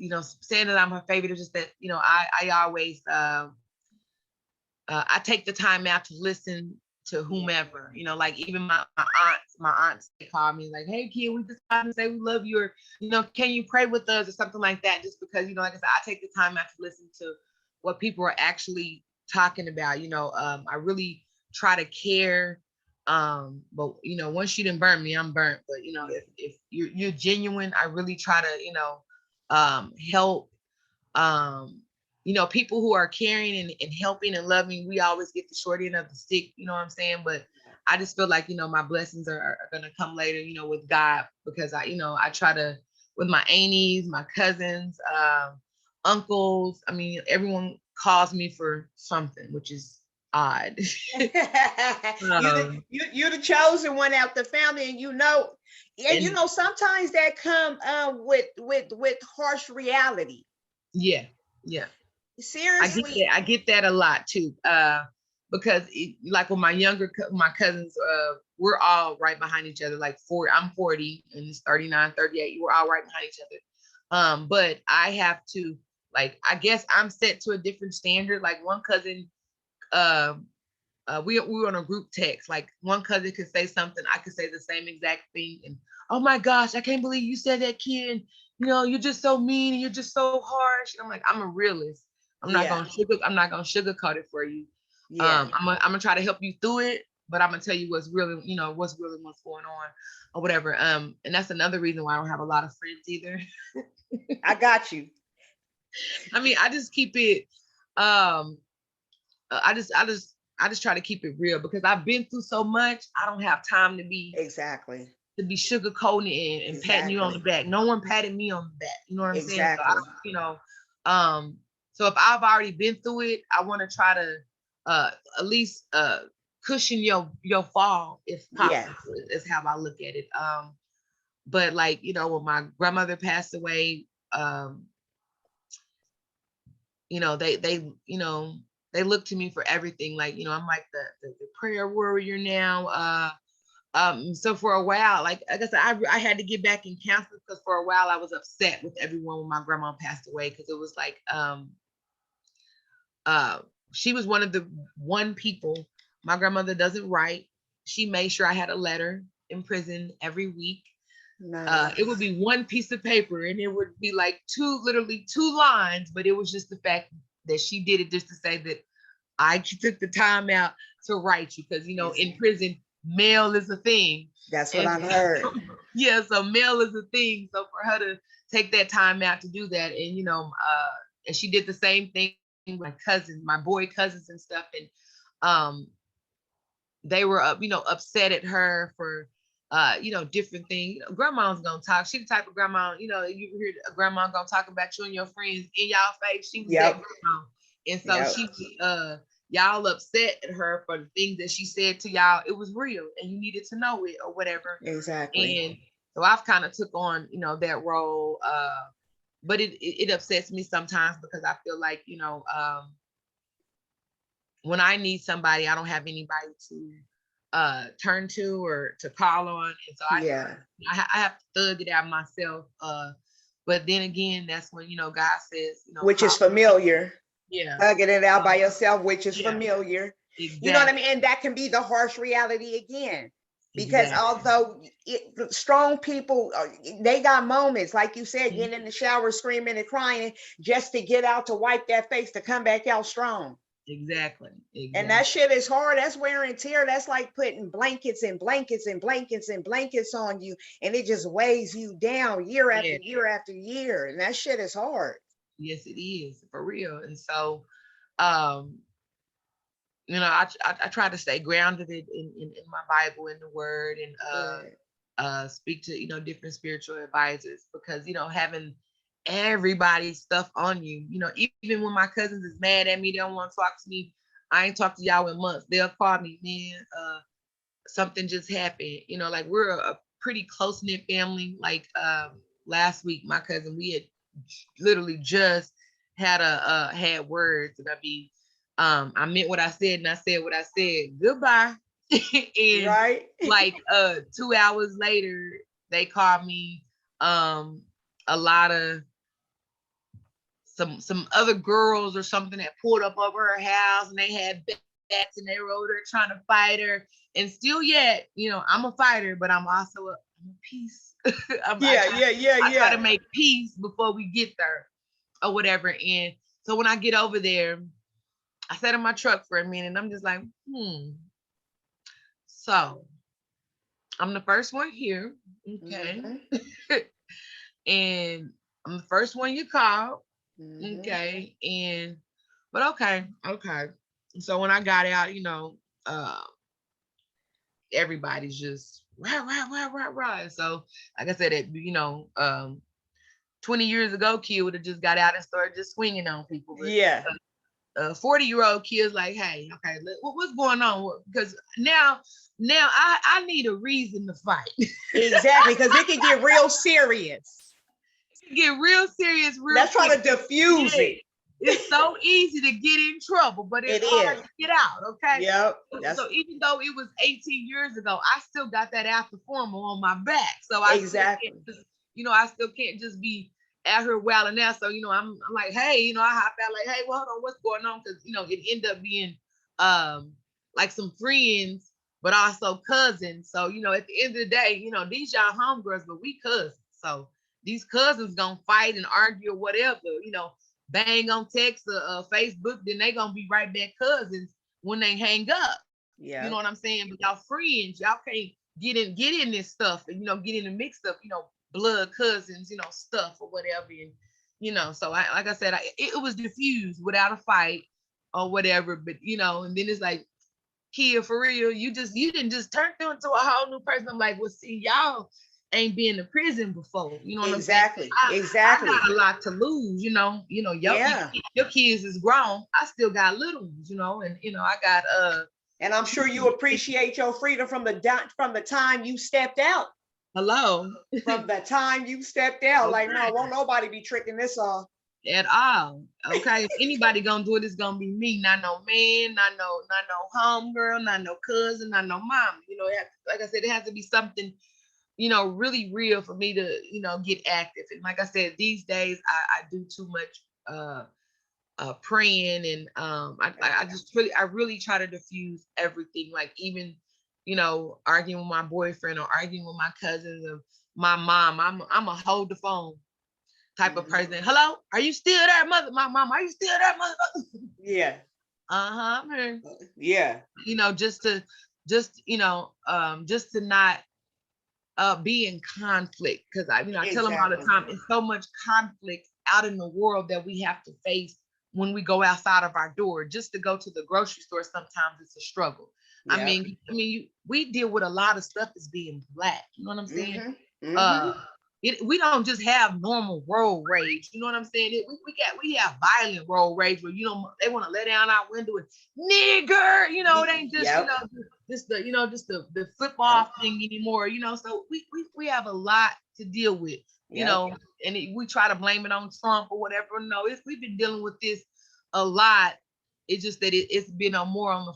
saying that I'm her favorite is just that, I always, I take the time out to listen to whomever, like even my aunts, they call me like, hey kid, we just want to say we love you, or, can you pray with us or something like that, just because, like I said, I take the time out to listen to what people are actually talking about. I really try to care. But once you didn't burn me, I'm burnt. But if you're genuine, I really try to, help. People who are caring and helping and loving, we always get the short end of the stick, you know what I'm saying? But I just feel like, my blessings are gonna come later, with God, because I try to, with my aunties, my cousins, uncles, I mean, everyone calls me for something, which is odd. You're the chosen one out the family, and sometimes that come with harsh reality. Yeah. Seriously. I get that a lot too. Because like with my cousins, we're all right behind each other. Like I'm 40 and it's 39, 38. We're all right behind each other. But I have to, like, I guess I'm set to a different standard. Like one cousin, we were on a group text. Like one cousin could say something, I could say the same exact thing, and oh my gosh, I can't believe you said that, kid. You're just so mean and you're just so harsh. And I'm like, I'm a realist. I'm not gonna sugarcoat it for you. Yeah. I'm gonna try to help you through it, but I'm gonna tell you what's really what's going on or whatever. And that's another reason why I don't have a lot of friends either. I got you. I mean, I just keep it. I just try to keep it real, because I've been through so much. I don't have time to be sugarcoating and patting you on the back. No one patted me on the back. You know what I'm saying? So if I've already been through it, I want to try to at least cushion your fall if possible. Is how I look at it. But like, when my grandmother passed away, they look to me for everything. Like, I'm like the prayer warrior now. So for a while, like I guess I had to get back in counseling, because for a while I was upset with everyone when my grandma passed away, because it was like she was one of the people. My grandmother doesn't write. She made sure I had a letter in prison every week. Nice. It would be one piece of paper, and it would be like literally two lines, but it was just the fact that she did it just to say that I took the time out to write you, because in prison, mail is a thing. That's what I've heard. Yeah, so mail is a thing. So for her to take that time out to do that, and and she did the same thing with my cousins, my boy cousins and stuff, and they were upset at her for different things. Grandma's gonna talk. She the type of grandma, you hear a grandma gonna talk about you and your friends in y'all face. She was that grandma. And so she y'all upset at her for the things that she said to y'all. It was real, and you needed to know it or whatever. Exactly. And so I've kind of took on, that role. But it upsets me sometimes, because I feel like, when I need somebody, I don't have anybody to turn to or to call on. And so I have to thug it out myself. But then again, that's when, God says, which is familiar. Yeah. Thugging it out by yourself, which is familiar. Exactly. You know what I mean? And that can be the harsh reality again. Because although strong people, they got moments, like you said, getting in the shower, screaming and crying just to get out, to wipe that face, to come back out strong. Exactly. And that shit is hard. That's wear and tear. That's like putting blankets and blankets and blankets and blankets on you, and it just weighs you down year after year after year. And that shit is hard. Yes, it is, for real. And so, I try to stay grounded in my Bible, in the Word, and speak to different spiritual advisors, because having everybody's stuff on you, even when my cousins is mad at me, they don't want to talk to me. I ain't talked to y'all in months. They'll call me, man, something just happened. Like we're a pretty close-knit family. Like last week, my cousin, we had literally just had words, and I meant what I said, and I said what I said. Goodbye. And Right. like 2 hours later, they called me. A lot of some other girls or something that pulled up over her house, and they had bats, and they were over there trying to fight her. And still yet, I'm a fighter, but I'm also I'm a peace. I try to make peace before we get there or whatever. And so when I get over there, I sat in my truck for a minute, and I'm just like, so I'm the first one here, okay? And I'm the first one you called, okay? But okay. So when I got out, everybody's just rah. So like I said, 20 years ago, kid would have just got out and started just swinging on people. But, Yeah. 40-year-old kid's like, hey, okay, what's going on? Because now I need a reason to fight. Exactly, because it can get real serious. It can get real serious. Let's try to diffuse it. It's so easy to get in trouble, but it's hard to get out. Okay. Yep. So even though it was 18 years ago, I still got that after formal on my back. So I still can't just be out here wilding out. So I'm like, hey, I hop out like, hey, well, hold on, what's going on? Because it ended up being like some friends, but also cousins. So at the end of the day, these y'all homegirls, but we cousins. So these cousins gonna fight and argue or whatever, bang on text or Facebook, then they gonna be right back cousins when they hang up. Yeah. You know what I'm saying? But y'all friends, y'all can't get in this stuff and get in the mix of blood cousins, stuff or whatever. And so like I said, it was diffused without a fight or whatever. But and then it's like, kid, for real, you didn't just turn into a whole new person. I'm like, well, see, y'all ain't been to prison before. You know what I'm saying? Exactly. I got a lot to lose, your kids is grown. I still got little ones, and I got and I'm sure you appreciate your freedom from the time you stepped out. Hello. From the time you stepped out, okay. Like, no, won't nobody be tricking this off at all. Okay. If anybody gonna do it, it's gonna be me. Not no man, not no homegirl, not no cousin, not no mom. Like I said, it has to be something really real for me to, get active. And like I said, these days I do too much praying, and I really try to diffuse everything. Like even, arguing with my boyfriend or arguing with my cousins or my mom. I'm a hold the phone type of person. Hello, are you still there, mother? My mom, are you still there, mother? Yeah. I'm here. Yeah. Just to not be in conflict, because I tell them all the time, it's so much conflict out in the world that we have to face when we go outside of our door. Just to go to the grocery store, sometimes it's a struggle. Yep. I mean, we deal with a lot of stuff as being Black. You know what I'm saying? We don't just have normal road rage. You know what I'm saying? We have violent road rage where they want to let down our window and nigger. It ain't just just the flip off thing anymore. So we have a lot to deal with. And we try to blame it on Trump or whatever. No, we've been dealing with this a lot. It's just that it's been more on the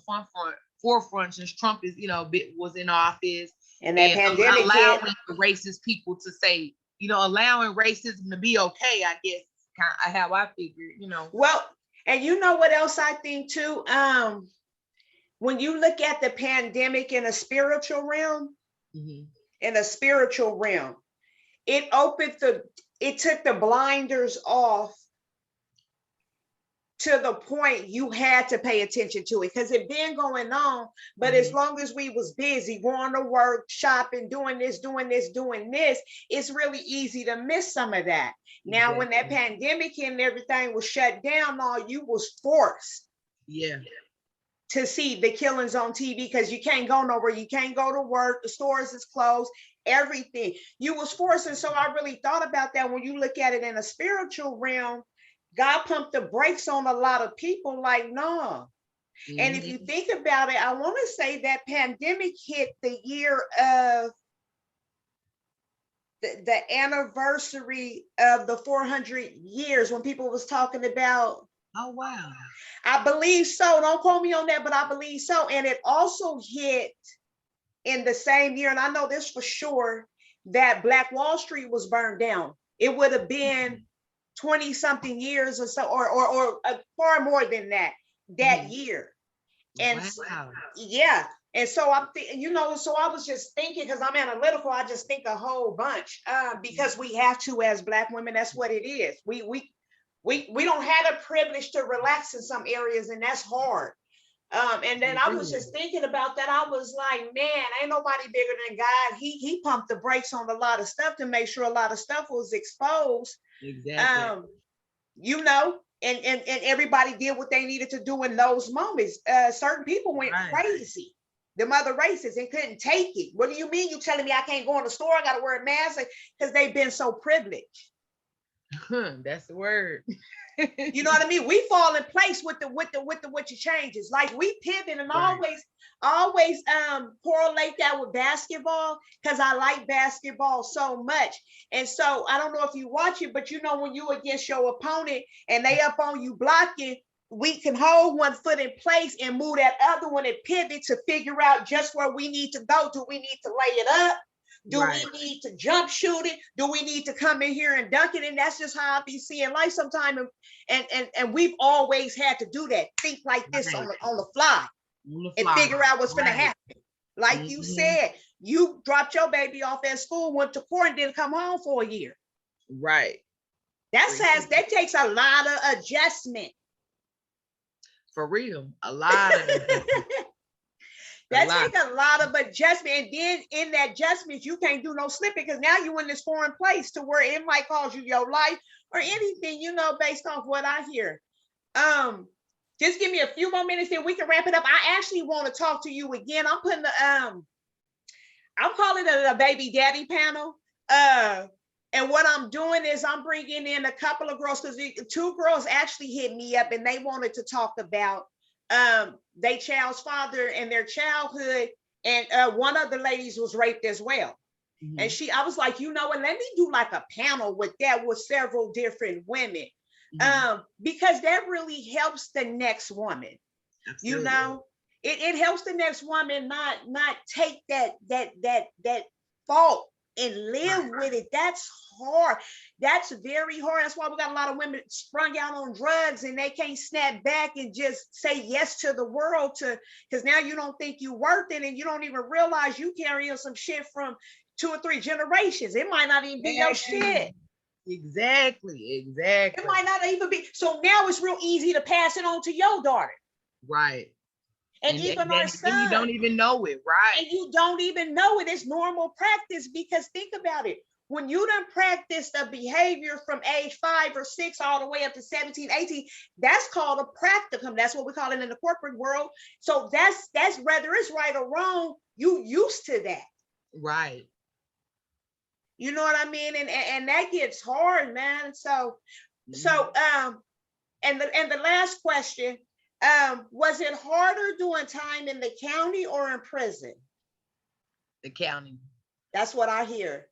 forefront since Trump was in office. And that pandemic allowing the racist people to say, allowing racism to be okay, I guess, kind of how I figure, Well, and you know what else I think too? When you look at the pandemic in a spiritual realm, it took the blinders off to the point you had to pay attention to it, because it been going on. But as long as we was busy going to work, shopping, doing this, it's really easy to miss some of that. Now, when that pandemic hit and everything was shut down, all you was forced to see the killings on TV, because you can't go nowhere. You can't go to work. The stores is closed. Everything. You was forced. And so I really thought about that. When you look at it in a spiritual realm, God pumped the brakes on a lot of people, like, no. And if you think about it, I want to say that pandemic hit the year of the anniversary of the 400 years when people was talking about. Oh, wow. I believe so. Don't quote me on that, but I believe so. And it also hit in the same year, and I know this for sure, that Black Wall Street was burned down. It would have been 20 something years or so, or far more than that year. And wow. yeah. And so I'm thinking, so I was just thinking, because I'm analytical, I just think a whole bunch, because we have to as Black women. That's what it is. We don't have the privilege to relax in some areas, and that's hard. And then I was just thinking about that. I was like, man, ain't nobody bigger than God. He pumped the brakes on a lot of stuff to make sure a lot of stuff was exposed. Exactly. And everybody did what they needed to do in those moments. Certain people went crazy. The mother racists and couldn't take it. What do you mean? You telling me I can't go in the store? I got to wear a mask? Because they've been so privileged. That's the word. You know what I mean? We fall in place with the changes. Like we pivot and always correlate that with basketball, because I like basketball so much. And so I don't know if you watch it, but when you against your opponent and they up on you blocking, we can hold one foot in place and move that other one and pivot to figure out just where we need to go. Do we need to lay it up? Do we need to jump shoot it? Do we need to come in here and dunk it? And that's just how I be seeing life sometimes. And we've always had to do that. Think like this on the fly and figure out what's going to happen. Like you said, you dropped your baby off at school, went to court, and didn't come home for a year. Right. That takes a lot of adjustment. For real, a lot of that takes a lot of adjustment. And then in that adjustment, you can't do no slipping, because now you're in this foreign place to where it might cause you your life or anything, based off what I hear. Just give me a few more minutes and we can wrap it up. I actually want to talk to you again. I'm putting I'm calling it a baby daddy panel. And what I'm doing is I'm bringing in a couple of girls, because 2 girls actually hit me up and they wanted to talk about their child's father and their childhood. And one of the ladies was raped as well. Mm-hmm. And I was like, let me do like a panel with several different women. Mm-hmm. Because that really helps the next woman. Absolutely. It helps the next woman not take that fault and live with it. That's hard. That's very hard. That's why we got a lot of women sprung out on drugs and they can't snap back and just say yes to the world, because now you don't think you worth it, and you don't even realize you carrying some shit from 2 or 3 generations. It might not even be your shit. Exactly. It might not even be. So now it's real easy to pass it on to your daughter. Right. And even our son. You don't even know it, right? And you don't even know it. It's normal practice, because think about it. When you done practice the behavior from age 5 or 6 all the way up to 17, 18, that's called a practicum. That's what we call it in the corporate world. So that's whether it's right or wrong, you used to that. Right. You know what I mean? And that gets hard, man. So and the last question, was it harder doing time in the county or in prison? The county. That's what I hear.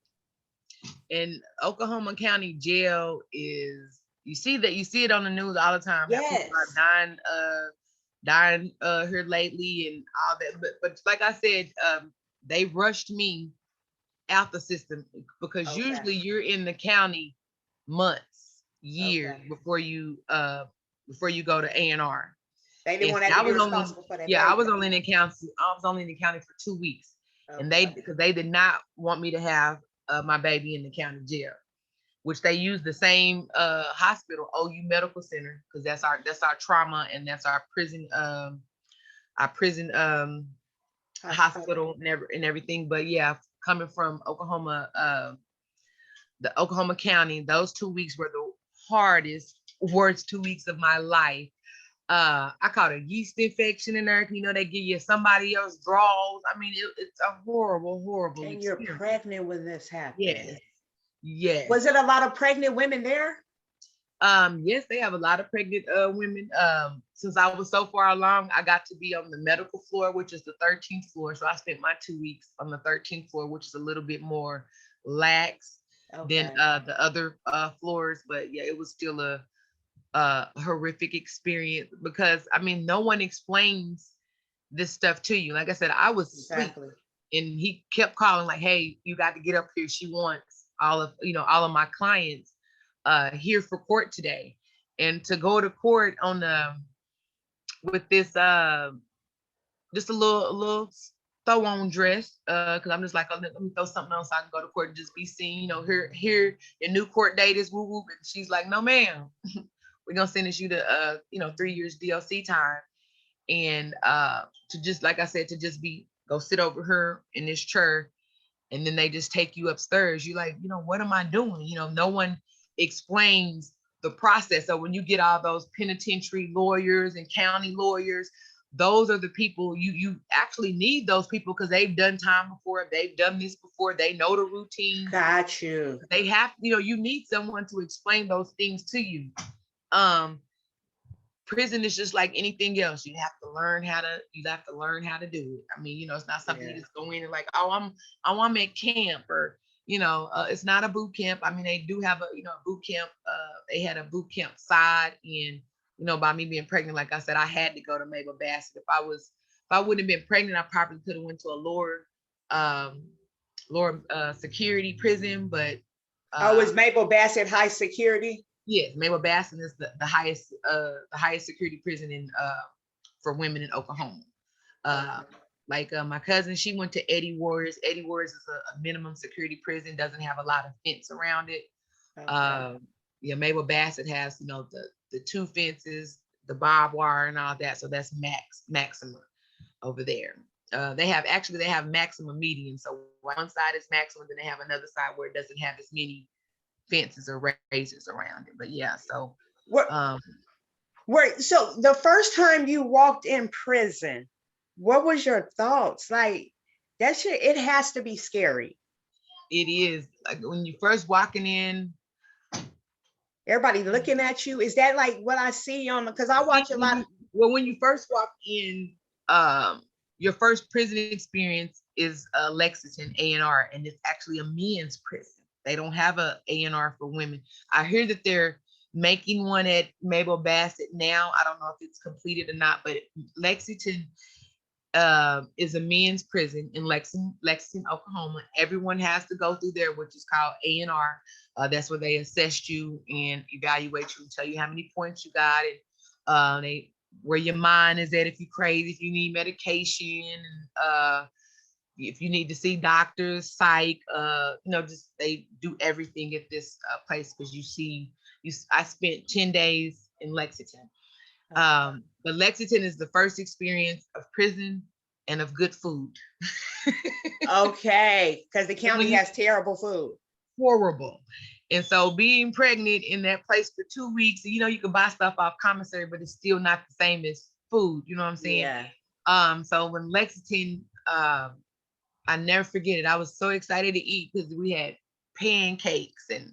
In Oklahoma County Jail is, you see it on the news all the time. Yes. People are dying here lately and all that. But like I said, they rushed me out the system, because usually you're in the county months, years before you go to A&R. They didn't want to be responsible for that. Yeah, I was only in the county for 2 weeks. Okay. And because they did not want me to have my baby in the county jail, which they use the same hospital, OU Medical Center, because that's our trauma and that's our prison hospital and everything. But yeah, coming from Oklahoma, the Oklahoma County, those 2 weeks were the worst 2 weeks of my life. I caught a yeast infection in there. They give you somebody else draws. I mean, it's a horrible and experience. You're pregnant when this happened. Yes. Was it a lot of pregnant women there? Yes, they have a lot of pregnant women. Since I was so far along, I got to be on the medical floor, which is the 13th floor. So I spent my 2 weeks on the 13th floor, which is a little bit more lax than Okay. the other floors. But yeah, it was still a horrific experience because I mean, no one explains this stuff to you. Like I said, I was asleep Exactly. and he kept calling like, "Hey, you got to get up here. She wants all of my clients here for court today." And to go to court on the with this just a little throw on dress because I'm just like, oh, let me throw something else so I can go to court and just be seen. Here your new court date is woo woo. And she's like, "No, ma'am, we're gonna sentence you to 3 years DLC time." And to just like I said, to just be go sit over her in this chair, and then they just take you upstairs. You like, what am I doing? No one explains the process. So when you get all those penitentiary lawyers and county lawyers, those are the people you actually need those people because they've done time before, they've done this before, they know the routine. Got you. They have, you need someone to explain those things to you. Um, Prison is just like anything else. You have to learn how to do it. I mean, it's not something you Yeah. just go in and like, I'm at camp, or it's not a boot camp. I mean, they do have a boot camp. They had a boot camp side, and by me being pregnant, like I said, I had to go to Mabel Bassett. If I wouldn't have been pregnant, I probably could have went to a lower security prison. But Oh, is uh, Maple Bassett high security? yes, Mabel Bassin is the highest security prison in for women in Oklahoma. Uh, Okay. my cousin, she went to Eddie Warriors. Eddie Warriors is a minimum security prison, doesn't have a lot of fence around it. Okay. Um, yeah, Mabel Bassett has the two fences, the barbed wire, and all that. So that's maximum over there. They have maximum median. So one side is maximum, then they have another side where it doesn't have as many fences or razors around it. But yeah, so What um so the first time you walked in prison, what was your thoughts? Like that shit, it has to be scary. it is like when you first walking in. Everybody looking at you. Is that like what I see on because I watch a when lot of you well when you first walk in, your first prison experience is Lexington A&R, and it's actually a men's prison. They don't have a A&R for women. I hear that they're making one at Mabel Bassett now. I don't know if it's completed or not, but Lexington is a men's prison in Lexington, Oklahoma. Everyone has to go through there, which is called A&R. That's where they assess you and evaluate you and tell you how many points you got, and they where your mind is at, if you're crazy, if you need medication, if you need to see doctors, psych, just they do everything at this place because I spent 10 days in Lexington. But Lexington is the first experience of prison and of good food. okay, because the When county you has terrible food. horrible. And so being pregnant in that place for 2 weeks, you can buy stuff off commissary, but it's still not the same as food. You know what I'm saying? Yeah. So when Lexington, I never forget it. I was so excited to eat because we had pancakes and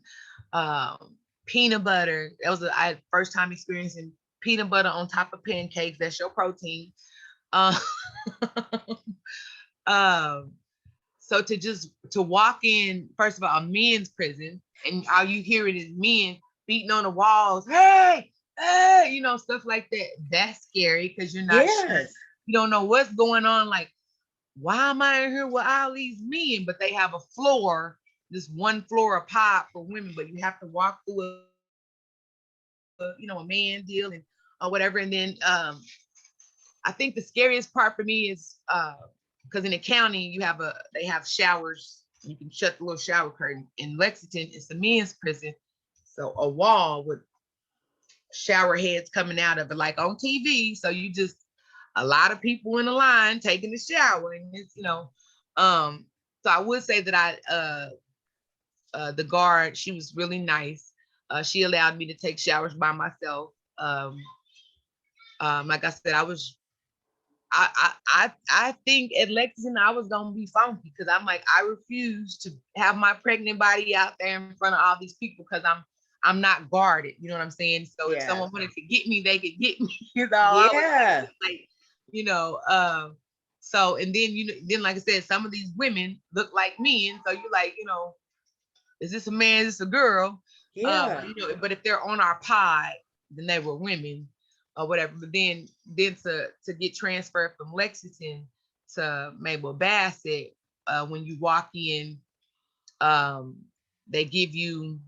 peanut butter. That was I first time experiencing peanut butter on top of pancakes. That's your protein. Uh, um, so to walk in, first of all, a men's prison, and all you hear it is men beating on the walls, hey, hey, stuff like that. That's scary because you're not sure. Yes. You don't know what's going on. Like, why am I in here with all these men? But they have a floor, this one floor apart for women, but you have to walk through a man deal and or whatever. And then I think the scariest part for me is because in the county they have showers. You can shut the little shower curtain. In Lexington, it's a men's prison, so a wall with shower heads coming out of it, like on TV. So you just a lot of people in the line taking the shower, and so I would say that the guard, she was really nice. She allowed me to take showers by myself. Like I said, I think at Lexington I was gonna be funky because I'm like, I refuse to have my pregnant body out there in front of all these people because I'm not guarded. You know what I'm saying? So if Yeah. someone wanted to get me, they could get me. You know, I was Yeah. like, you know, so and then then like I said, some of these women look like me, and so you're like, you know, is this a man? Is this a girl? Yeah. You know, but if they're on our pod, then they were women or whatever. But then to get transferred from Lexington to Mabel Bassett, when you walk in, they give you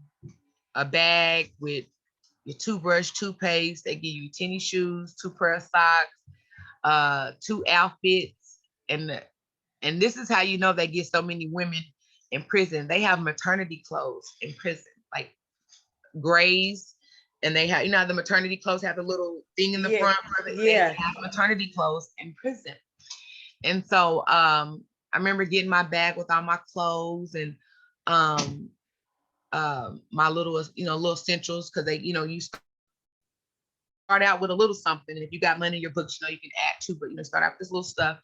a bag with your toothbrush, toothpaste. They give you tennis shoes, 2 pair of socks, 2 outfits, and this is how you know they get so many women in prison. They have maternity clothes in prison, like grays, and they have, you know, the maternity clothes have a little thing in the Yeah. front. They Yeah. have maternity clothes in prison, and so I remember getting my bag with all my clothes and my little, you know, little essentials, because they, you know, you start out with a little something, and if you got money in your books, you know, you can add to, but you know, start out with this little stuff.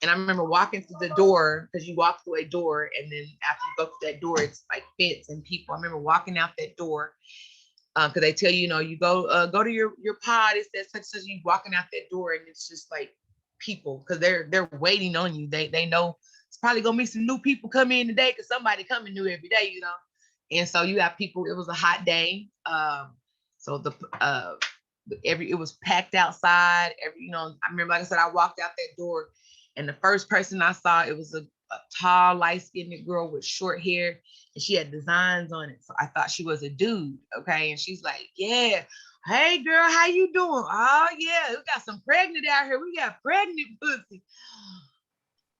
And I remember walking through the door, because you walk through a door, and then after you go through that door, it's like fence and people. I remember walking out that door, because they tell you, you know, you go to your pod. It says such as you walking out that door, and it's just like people, because they're waiting on you. They know it's probably gonna be some new people come in today, because somebody coming new every day, you know. And so you have people. It was a hot day, so it was packed outside. You know, I remember, like I said, I walked out that door, and the first person I saw, it was a tall, light-skinned girl with short hair, and she had designs on it. So I thought she was a dude. Okay. And she's like, yeah, hey girl, how you doing? Oh yeah, we got some pregnant out here. We got pregnant pussy.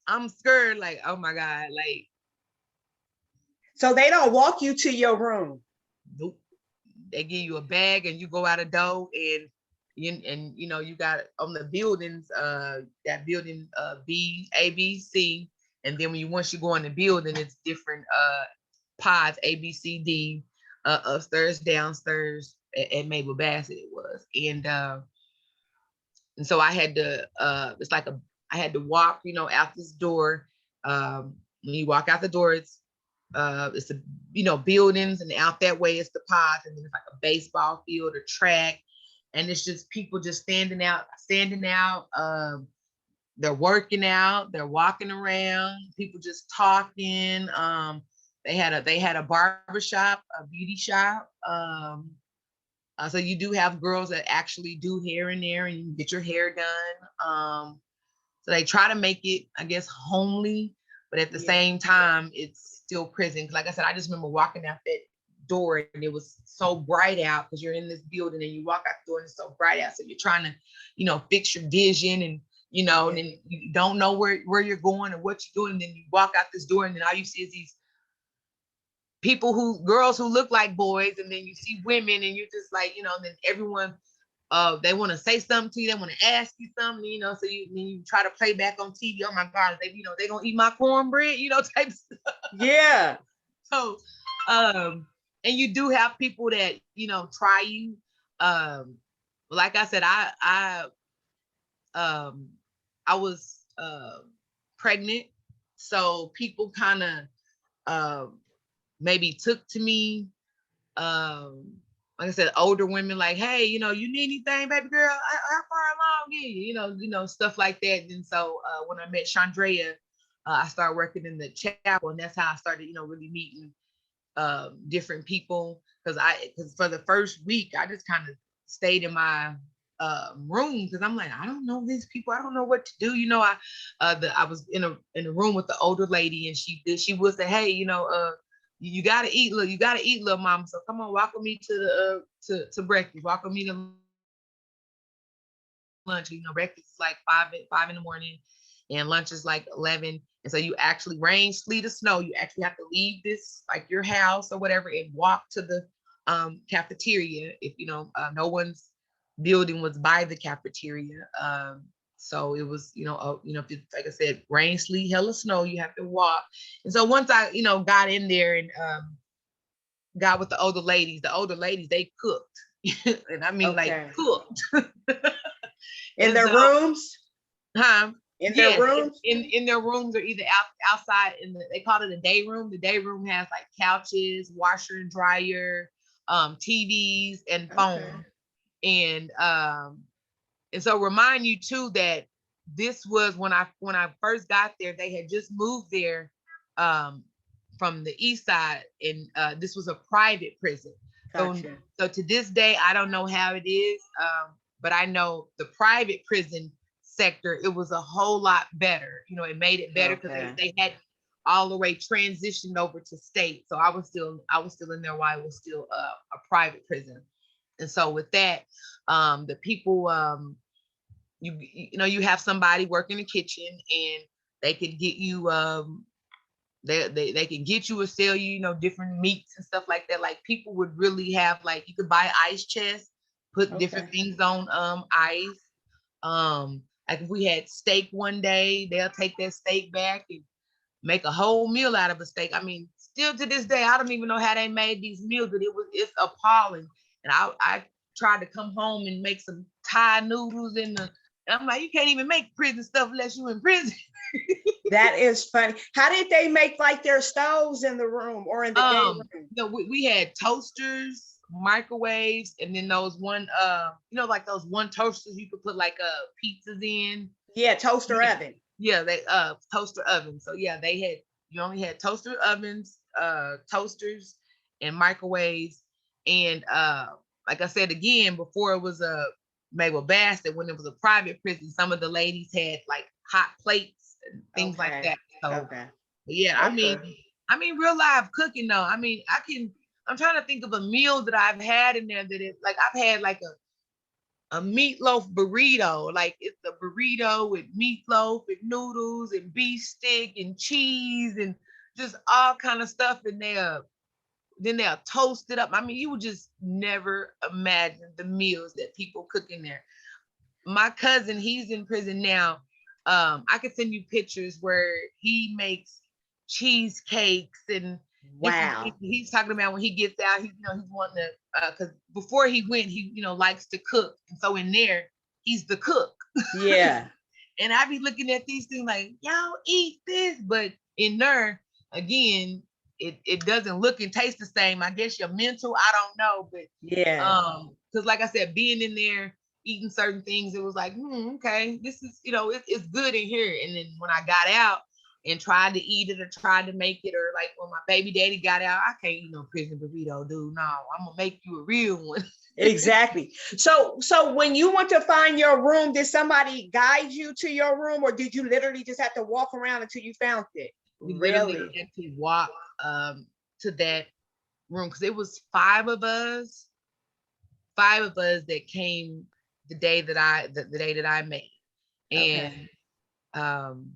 I'm scared, like, oh my God, like, So they don't walk you to your room. nope. They give you a bag and you go out a door, and you know, you got on the buildings, that building, B, A, B, C. And then once you go in the building, it's different pods, A, B, C, D, upstairs, downstairs, at Mabel Bassett it was. And so I had to, I had to walk, you know, out this door. When you walk out the door, it's a, you know, buildings, and out that way it's the pods, and then it's like a baseball field or track, and it's just people just standing out. They're working out, they're walking around, people just talking. They had a barber shop, a beauty shop. So you do have girls that actually do hair in there, and you can get your hair done. So they try to make it, I guess, homely, but at the same time, it's still prison. Like I said, I just remember walking out that door, and it was so bright out, because you're in this building and you walk out the door and it's so bright out. So you're trying to, you know, fix your vision, and you know, and then you don't know where you're going or what you're doing. And then you walk out this door, and then all you see is these girls who look like boys, and then you see women, and you're just like, you know, then everyone, they want to say something to you, they want to ask you something, you know, so you try to play back on TV. Oh my God, you know, they gonna eat my cornbread, you know, type stuff. Yeah. So, and you do have people that, you know, try you. Like I said, I was pregnant, so people kind of maybe took to me. Like I said, older women, like, hey, you know, you need anything, baby girl? How far along are you? You know, stuff like that. And so when I met Chandrea, I started working in the chapel, and that's how I started, you know, really meeting different people. Because for the first week, I just kind of stayed in my room, because I'm like, I don't know these people, I don't know what to do. You know, I was in a room with the older lady, and she would say, hey, you know, you gotta eat, little mama. So come on, walk with me to the to breakfast. Walk with me to lunch. You know, breakfast is like 5 in the morning, and lunch is like 11. And so you actually, rain, sleet, or snow, you actually have to leave this, like your house or whatever, and walk to the cafeteria. If you know, no one's building was by the cafeteria. So it was, you know, if it, like I said, rain, sleet, hell, or snow, you have to walk. And so once I, you know, got in there and got with the older ladies, they cooked. And I mean, like, cooked. In their rooms? Huh? In their rooms? In their rooms, or either outside they call it a day room. The day room has like couches, washer and dryer, TVs and Okay. phones. And so remind you too that this was when I first got there, they had just moved there um, from the east side, and this was a private prison. So Gotcha. so to this day, I don't know how it is, but I know the private prison sector, it was a whole lot better. You know, it made it better because Okay. they had all the way transitioned over to state. So I was still in there while it was still a private prison. And so with that, the people, you have somebody work in the kitchen, and they could get you they can get you or sell you, different meats and stuff like that. Like people would really have, like, you could buy ice chests, put different Okay. things on ice. Like if we had steak one day, they'll take that steak back and make a whole meal out of a steak. I mean, still to this day, I don't even know how they made these meals, but it's appalling. And I tried to come home and make some Thai noodles and I'm like, you can't even make prison stuff unless you in prison. That is funny. How did they make like their stoves in the room or in the day room? No, we had toasters, microwaves, and then those one, like those one toasters you could put like pizzas in. Yeah, toaster Yeah, oven. yeah, they toaster ovens. So yeah, you only had toaster ovens, toasters, and microwaves. And like I said again, before it was a Mabel Bassett, when it was a private prison, some of the ladies had like hot plates and things like Okay. that. So Okay. yeah, Okay. I mean, real live cooking though. I mean, I'm trying to think of a meal that I've had in there that is like, I've had like a meatloaf burrito. Like it's a burrito with meatloaf and noodles and beef stick and cheese and just all kind of stuff in there. Then they'll toast it up. I mean, you would just never imagine the meals that people cook in there. My cousin, he's in prison now. I could send you pictures where he makes cheesecakes and different things. Wow. He's talking about when he gets out, he's wanting to, because before he went, he likes to cook, and so in there, he's the cook. Yeah. And I be looking at these things like, y'all eat this, but in there, again, it doesn't look and taste the same. I guess your mental, I don't know, but Yeah. because like I said, being in there, eating certain things, it was like, okay, this is, it's good in here. And then when I got out and tried to eat it or tried to make it, or like when my baby daddy got out, I can't eat no prison burrito, dude. No, I'm gonna make you a real one. Exactly. So when you went to find your room, did somebody guide you to your room, or did you literally just have to walk around until you found it? We literally Really? had to walk to that room because it was five of us that came the day that I made. Okay. And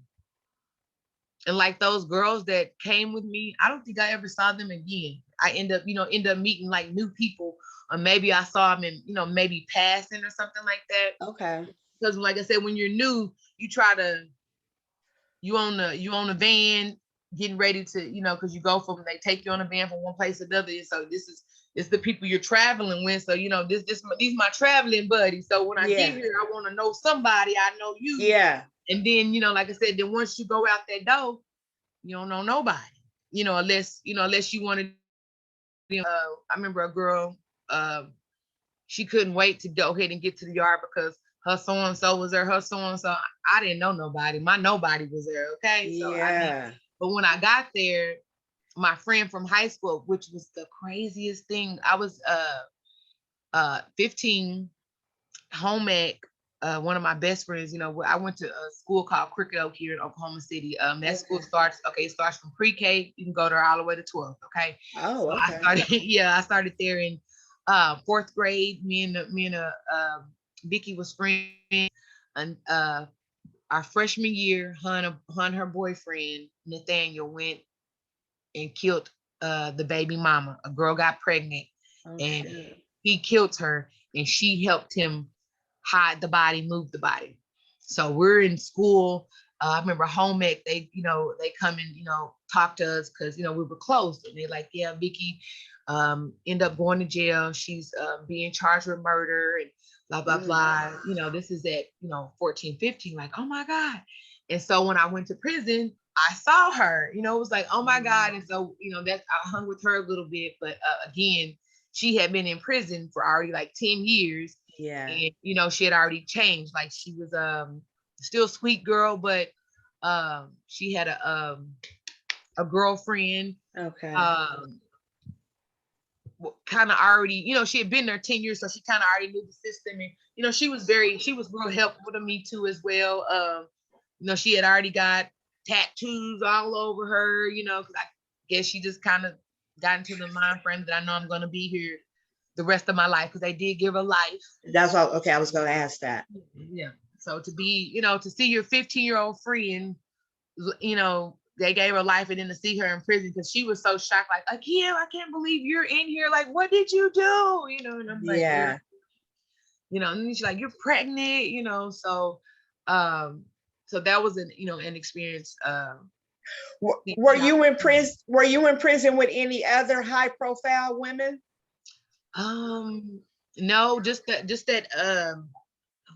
and like those girls that came with me, I don't think I ever saw them again. I end up meeting like new people, or maybe I saw them in, maybe passing or something like that. Okay. Because like I said, when you're new, you own a van, getting ready to, because you go from, they take you on a van from one place to another. And so it's the people you're traveling with. So, these my traveling buddies. So when I get Yeah. here, I want to know somebody. I know you. Yeah. And then, like I said, then once you go out that door, you don't know nobody, unless you want to, I remember a girl, she couldn't wait to go ahead and get to the yard because her so-and-so was there, her so-and-so. I didn't know nobody. My nobody was there. Okay. So Yeah. but when I got there, my friend from high school, which was the craziest thing, I was 15, home ec, one of my best friends, I went to a school called Cricket Oak here in Oklahoma City. That school it starts from pre-K, you can go there all the way to 12th. Okay. Oh, So okay. I started, I started there in fourth grade. Me and Vicky was friends, and our freshman year, her boyfriend Nathaniel went and killed the baby mama. A girl got pregnant, Oh, and shit. he killed her, and she helped him hide the body, move the body. So we're in school. I remember home ec, they come and, talk to us because, we were close. And they're like, yeah, Vicky end up going to jail. She's being charged with murder and blah, blah, blah. This is at, 14, 15, like, oh my God. And so when I went to prison, I saw her, it was like, oh my God. And so, I hung with her a little bit, but again, she had been in prison for already like 10 years. Yeah. And, you know, she had already changed. Like she was still a sweet girl, but she had a girlfriend. Okay. Kind of already, you know, she had been there 10 years, so she kind of already knew the system. And, you know, she was real helpful to me too as well. You know, she had already got tattoos all over her, you know, because I guess she just kind of got into the mind frame that I know I'm going to be here the rest of my life, because they did give her life. That's all. Okay, I was going to ask that. Yeah. So to be, you know, to see your 15-year-old friend, you know, they gave her life, and then to see her in prison, because she was so shocked, like, I can't believe you're in here. Like, what did you do? You know, and I'm like, Yeah. you know, and then she's like, you're pregnant, you know. So so that was an, you know, an experience. Were you in prison? Were you in prison with any other high profile women? No, just that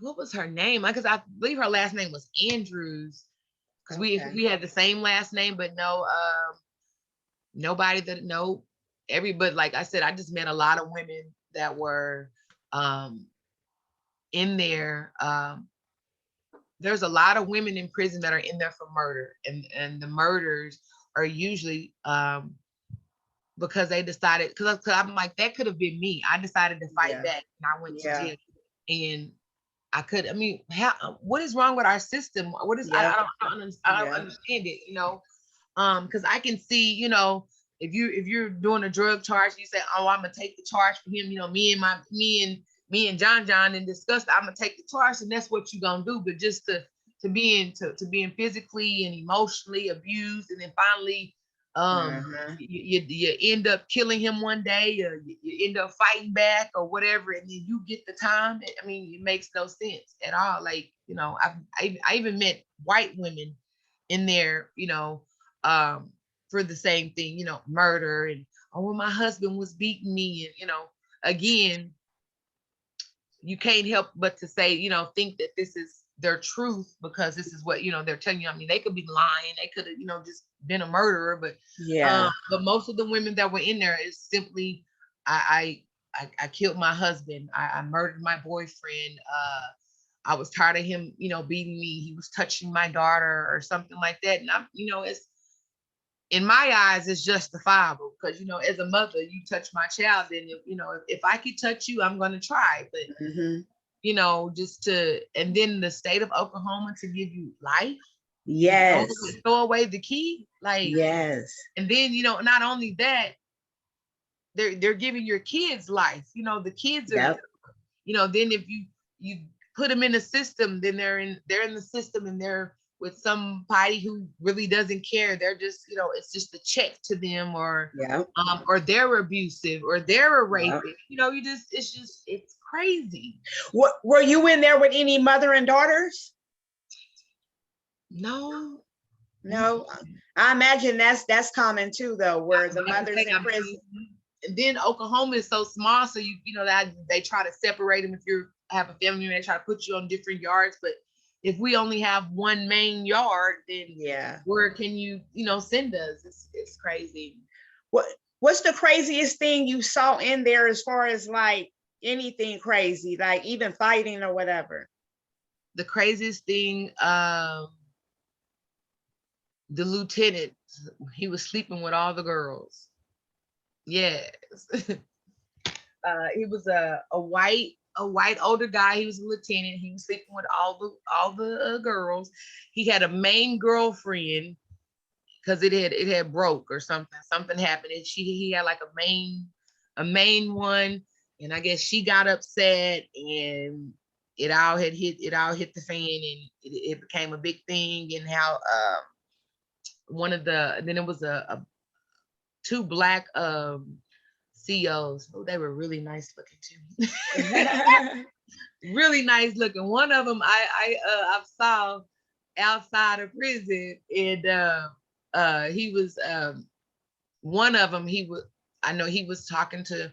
what was her name? Because I believe her last name was Andrews, because we had the same last name, but no, nobody that everybody, like I said, I just met a lot of women that were in there. There's a lot of women in prison that are in there for murder, and the murders are usually because they decided, because I'm like, that could have been me. I decided to fight back, and I went to jail. And I mean, what is wrong with our system? What is, I don't understand it, you know. Because I can see, you know, if you're doing a drug charge, you say, oh, I'm gonna take the charge for him, you know, me and John and discuss, I'm gonna take the charge, and that's what you're gonna do. But just to being physically and emotionally abused, and then finally you end up killing him one day, or you end up fighting back or whatever, and then you get the time. I mean, it makes no sense at all. Like, you know, I even met white women in there, you know, for the same thing, you know, murder, and well, my husband was beating me, and, you know, again, you can't help but to say, you know, think that this is their truth, because this is what, you know, they're telling you. I mean, they could be lying, they could have, you know, just been a murderer, but but most of the women that were in there is simply, I killed my husband, I murdered my boyfriend, I was tired of him, you know, beating me, he was touching my daughter or something like that. And I'm, you know, it's, in my eyes, it's justifiable, because, you know, as a mother, you touch my child, then, you know, if I could touch you, I'm going to try. But, you know, just to, and then the state of Oklahoma to give you life. Yes. Throw away the key. Like, yes. And then, you know, not only that, they're giving your kids life. You know, the kids are, you know, then if you put them in the system, then they're in the system, and they're with somebody who really doesn't care. They're just, you know, it's just a check to them, or or they're abusive, or they're a rapist. You know, it's crazy. What, were you in there with any mother and daughters? No. I imagine that's common too, though, where the mother's in prison. And then Oklahoma is so small, so you know that they try to separate them. If you have a family, they try to put you on different yards. But if we only have one main yard, then where can you know, send us? It's crazy. What's the craziest thing you saw in there, as far as like anything crazy, like even fighting or whatever? The craziest thing, the lieutenant, he was sleeping with all the girls. Yes. He was a white older guy. He was a lieutenant. He was sleeping with all the girls. He had a main girlfriend, because it had broke or something. Something happened, and he had like a main one, and I guess she got upset, and it all hit the fan, and it became a big thing. And how then it was a two black COs. Oh, they were really nice looking too. Really nice looking. One of them I saw outside of prison, and he was one of them. I know he was talking to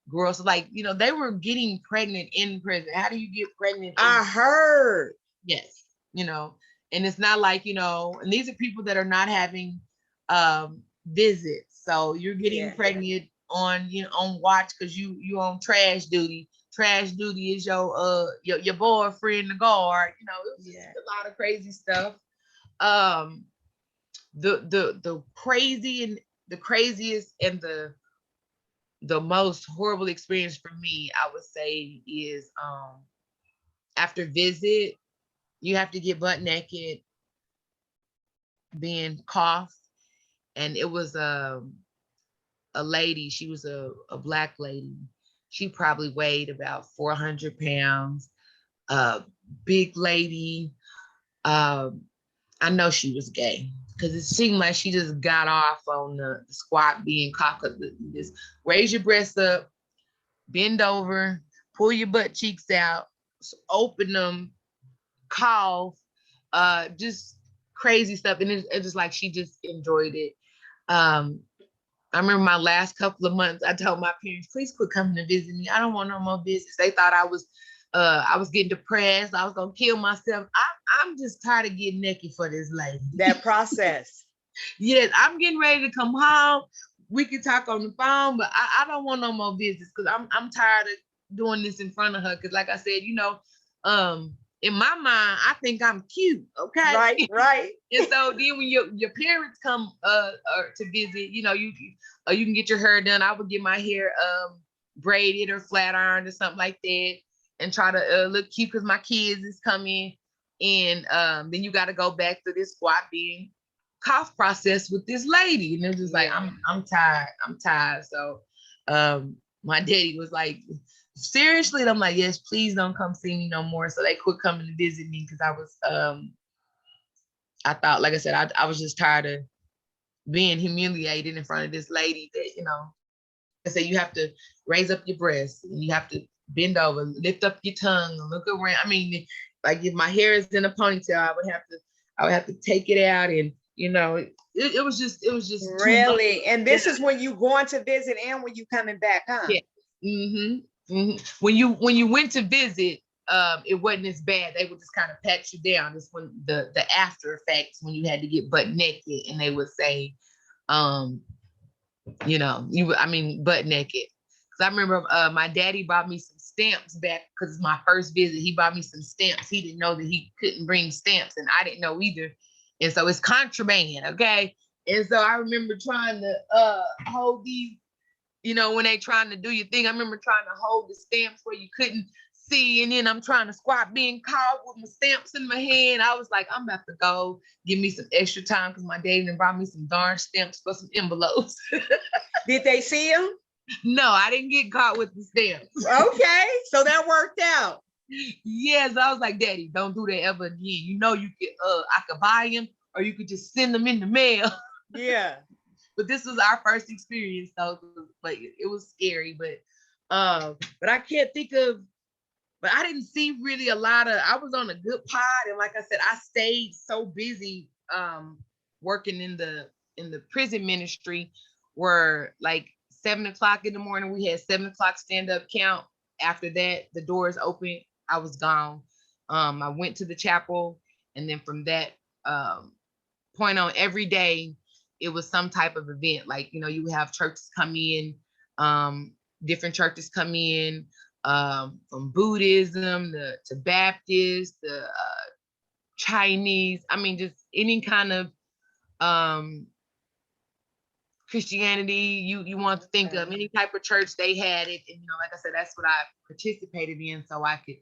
girls, like, you know, they were getting pregnant in prison. How do you get pregnant? I heard. Yes, you know, and it's not like, you know, and these are people that are not having visits. So you're getting pregnant on watch because you on trash duty. Trash duty is your boyfriend, the guard. You know, it was just a lot of crazy stuff. The craziest and the most horrible experience for me, I would say, is after visit, you have to get butt naked, being coughed, and it was a lady. She was a black lady. She probably weighed about 400 pounds. Big lady. I know she was gay because it seemed like she just got off on the squat being cocked. Just raise your breasts up, bend over, pull your butt cheeks out, open them, cough, just crazy stuff. And it's just like she just enjoyed it. I remember my last couple of months, I told my parents, please quit coming to visit me. I don't want no more visits. They thought I was getting depressed. I was gonna kill myself. I'm just tired of getting naked for this lady. That process. Yes, I'm getting ready to come home. We can talk on the phone, but I don't want no more visits because I'm tired of doing this in front of her. Because like I said, in my mind, I think I'm cute. Okay. Right. And so then when your parents come to visit, you can get your hair done. I would get my hair braided or flat ironed or something like that, and try to look cute because my kids is coming. And then you got to go back to this squat being cough process with this lady, and it was just like I'm tired. So my daddy was like, seriously? And I'm like, yes, please don't come see me no more. So they quit coming to visit me because I thought, like I said, I was just tired of being humiliated in front of this lady that, I said, you have to raise up your breasts and you have to bend over, lift up your tongue and look around. I mean, like if my hair is in a ponytail, I would have to take it out, and it was just really. And this is when you going to visit and when you coming back, huh? Yeah. When you went to visit, it wasn't as bad. They would just kind of pat you down. It's when the after effects, when you had to get butt naked, and they would say, butt naked. Because I remember my daddy bought me some stamps back because it's my first visit. He bought me some stamps. He didn't know that he couldn't bring stamps, and I didn't know either. And so it's contraband, okay? And so I remember trying to hold these, when they trying to do your thing. I remember trying to hold the stamps where you couldn't see, and then I'm trying to squat being caught with my stamps in my hand. I was like, I'm about to go give me some extra time because my daddy brought me some darn stamps for some envelopes. Did they see them? No, I didn't get caught with the stamps. Okay, so that worked out. Yes, I was like, Daddy, don't do that ever again. You could I could buy them, or you could just send them in the mail. Yeah. But this was our first experience, though. But it was scary. But I can't think of. But I didn't see really a lot of. I was on a good pod, and like I said, I stayed so busy working in the prison ministry, where like 7:00 in the morning we had 7:00 stand up count. After that, the doors open. I was gone. I went to the chapel, and then from that point on, every day it was some type of event. Like, you have churches come in, different churches come in, from Buddhism to Baptist, the Chinese. I mean, just any kind of Christianity you want to think of, any type of church, they had it. And, like I said, that's what I participated in so I could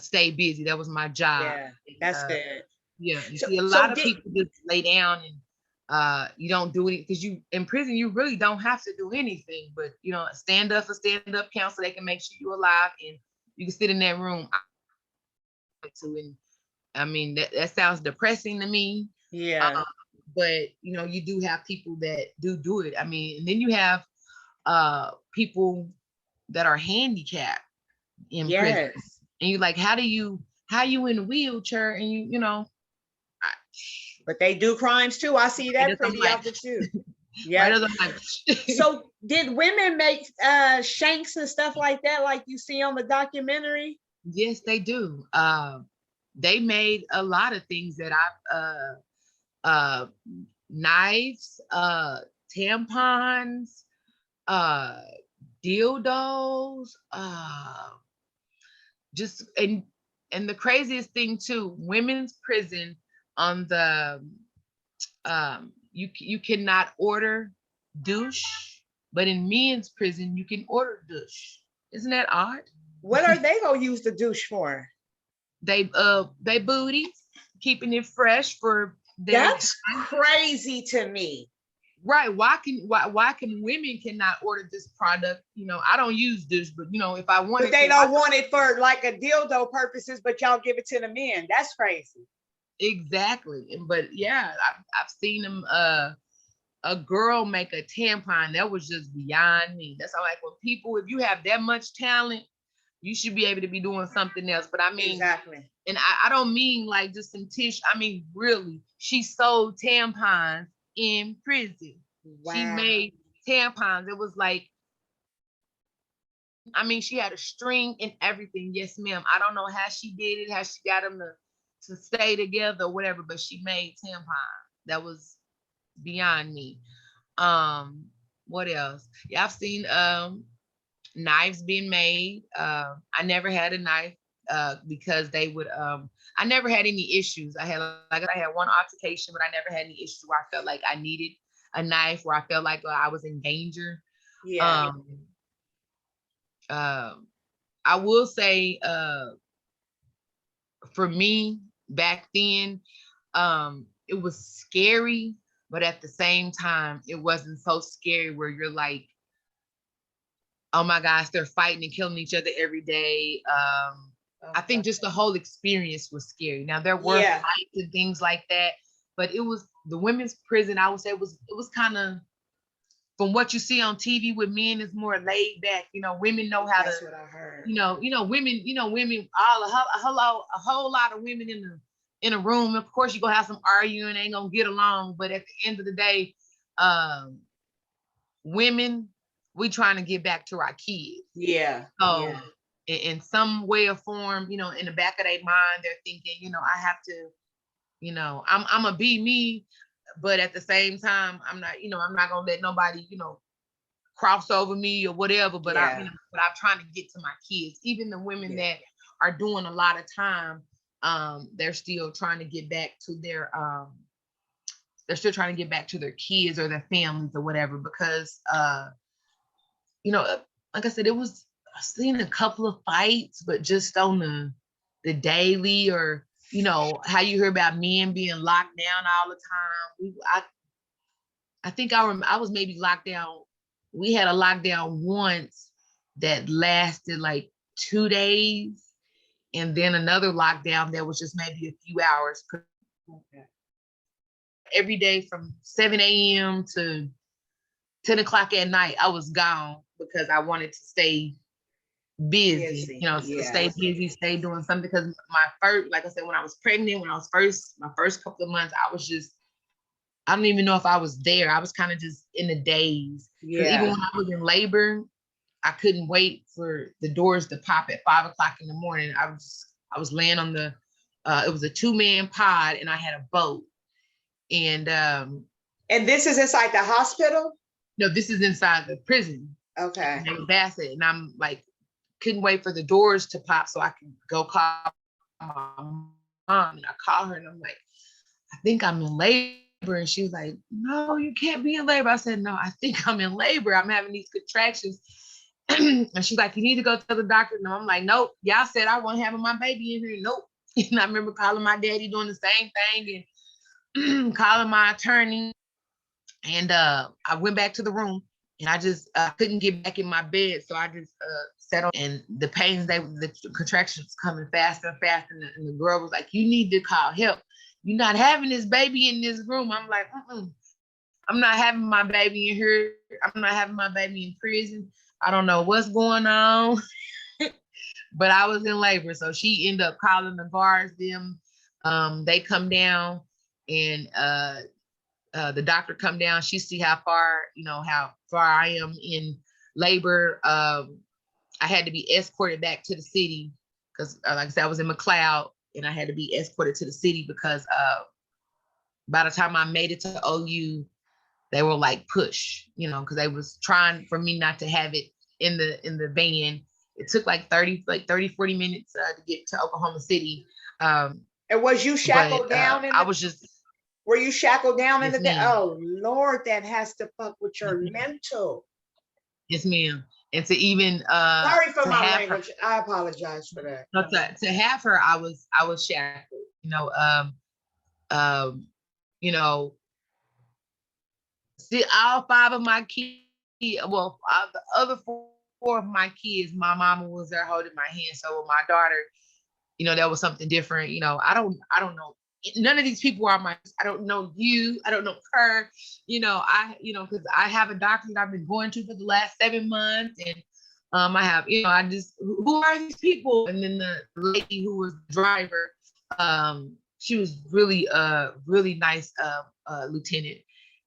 stay busy. That was my job. Yeah, that's good. Yeah, you see a lot of people just lay down and you don't do it because in prison you really don't have to do anything, but stand up for stand up counsel. They can make sure you're alive and you can sit in that room. And I mean that sounds depressing to me. Yeah. But you do have people that do it. I mean, and then you have people that are handicapped in prison, and you're like, how you in a wheelchair, and but they do crimes too. I see that pretty often too. Yeah. So did women make shanks and stuff like that, like you see on the documentary? Yes, they do. They made a lot of things that I've knives, tampons, uh dildos, just and the craziest thing too, women's prison on the you cannot order douche, but in men's prison you can order douche. Isn't that odd? What are they gonna use the douche for? They booties, keeping it fresh for their That's crazy to me. right. Why can women cannot order this product? You know, I don't use this, but you know, if I wanted But they to, don't want it for like a dildo purposes, but y'all give it to the men. That's crazy. exactly. But yeah, I've seen them a girl make a tampon. That was just beyond me. That's how, like, when people, if you have that much talent, you should be able to be doing something else. But I mean, Exactly. and I don't mean like just some tissue. I mean, really, she sold tampons in prison. Wow. She made tampons. It was like, I mean, she had a string and everything. Yes, ma'am. I don't know how she did it, how she got them to stay together or whatever, but she made tampons. That was beyond me. What else? Yeah, I've seen knives being made. I never had a knife because they would I never had any issues. I had one altercation, but I never had any issues where I felt like I needed a knife, where I felt like I was in danger. Yeah. I will say for me back then, it was scary, but at the same time, it wasn't so scary where you're like, oh my gosh, they're fighting and killing each other every day. I think just the whole experience was scary. Now there were Yeah. fights and things like that, but it was the women's prison. I would say it was kind of, from what you see on TV with men, is more laid back. You know, women know how That's to. what I heard. Women, a whole lot of women in a room. Of course, you're gonna have some arguing, ain't gonna get along, but at the end of the day, women, we trying to get back to our kids. Yeah. So Yeah. in some way or form, you know, in the back of their mind, they're thinking, you know, I have to, you know, I'm gonna be me, but at the same time, I'm not gonna let nobody, you know, cross over me or whatever. But Yeah. but I'm trying to get to my kids. Even the women Yeah. that are doing a lot of time, they're still trying to get back to their kids or their families or whatever, because you know, like I said, I've seen a couple of fights, but just on the daily, or you know, how you hear about men being locked down all the time. I think I was maybe locked down. We had a lockdown once that lasted like 2 days, and then another lockdown that was just maybe a few hours. Okay. Every day from 7 a.m. to 10 o'clock at night, I was gone because I wanted to stay busy, you know, Yeah. stay busy, stay doing something. Because my first, like I said, when I was pregnant, my first couple of months, I don't even know if I was there. I was kind of just in a daze. Because even when I was in labor, I couldn't wait for the doors to pop at 5 o'clock in the morning. I was laying on the it was a 2-man pod, and I had a boat. And this is inside the hospital? no, this is inside the prison. Okay. In Bassett. And I'm like, couldn't wait for the doors to pop so I could go call my mom. And I call her and I'm like, I think I'm in labor. And she was like, no, you can't be in labor. I said, no, I think I'm in labor. I'm having these contractions. And she's like, you need to go tell the doctor. No, I'm like, nope. Y'all said I wasn't having my baby in here. Nope. And I remember calling my daddy, doing the same thing, and calling my attorney. And I went back to the room, and I just couldn't get back in my bed. So I just sat on, and the pains, the contractions coming faster and faster. And the girl was like, you need to call help. You're not having this baby in this room. I'm like, I'm not having my baby in here. I'm not having my baby in prison. I don't know what's going on. But I was in labor. So she ended up calling the guards, them. They come down, and the doctor come down. She see how far I am in labor. I had to be escorted back to the city because, like I said, I was in McLeod, and I had to be escorted to the city because by the time I made it to OU, they were like push, you know, because they was trying for me not to have it in the van. It took like 30, 40 minutes to get to Oklahoma City. And was you shackled down in I the, was just, were you shackled down in yes, the, ma'am. oh Lord, that has to fuck with your Mhm. mental. Yes, ma'am. And to even Sorry for to my have language. I apologize for that. her, to have her, I was shackled. Um, you know, see, all five of my kids, well, the other four of my kids, my mama was there holding my hand. So with my daughter, you know, that was something different. You know, I don't know. None of these people are my, I don't know you. I don't know her. You know, because I have a doctor that I've been going to for the last 7 months. And I have, you know, I just, who are these people? And then the lady who was the driver, she was really nice lieutenant.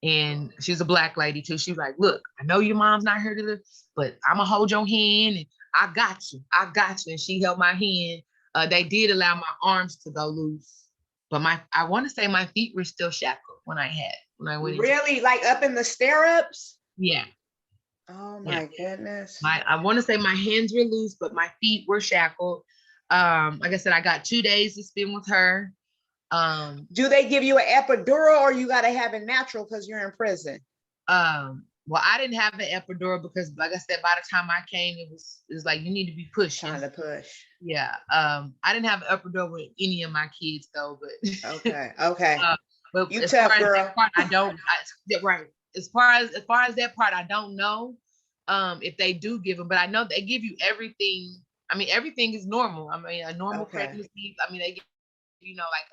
And she was a Black lady too. She was like, look, I know your mom's not here to live, but I'm gonna hold your hand and I got you. And she held my hand. They did allow my arms to go loose, but I want to say my feet were still shackled when I went. Really, like up in the stirrups? Yeah. Oh my goodness. I want to say my hands were loose, but my feet were shackled. Like I said, I got 2 days to spend with her. Do they give you an epidural or you got to have it natural because you're in prison? Well, I didn't have an epidural because, like I said, by the time I came, it was like you need to be pushing. Trying to push. Yeah. I didn't have an epidural with any of my kids though, but okay. But you as tough, far as girl. that part, I don't. Right. As far as that part, I don't know if they do give them, but I know they give you everything. I mean, everything is normal. I mean, a normal pregnancy. I mean, they give you know like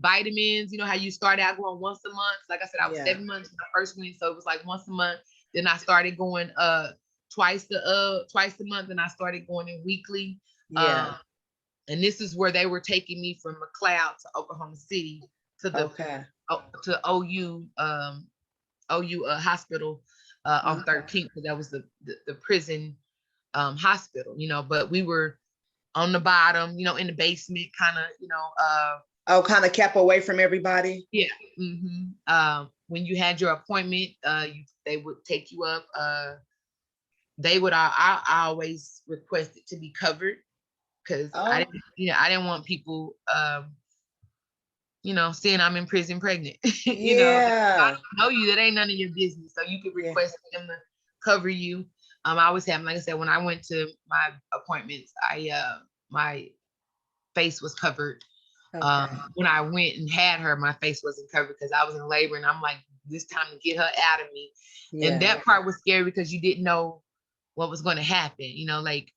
vitamins. You know how you start out going once a month. Like I said, I was 7 months when I first went, so it was like once a month. Then I started going twice a month, and I started going in weekly. Yeah. And this is where they were taking me from McLeod to Oklahoma City to the to OU hospital on 13th, because that was the prison hospital, you know. But we were on the bottom, you know, in the basement, kind of, you know. Kind of kept away from everybody. Yeah. When you had your appointment, they would take you up. They would. I always requested to be covered because I didn't want people you know, saying I'm in prison pregnant. You know, I don't know you, that ain't none of your business. So you could request them to cover you. I always have, like I said, when I went to my appointments, my face was covered. When I went and had her, my face wasn't covered because I was in labor, and I'm like, this time to get her out of me. And that part was scary because you didn't know what was going to happen. You know, like,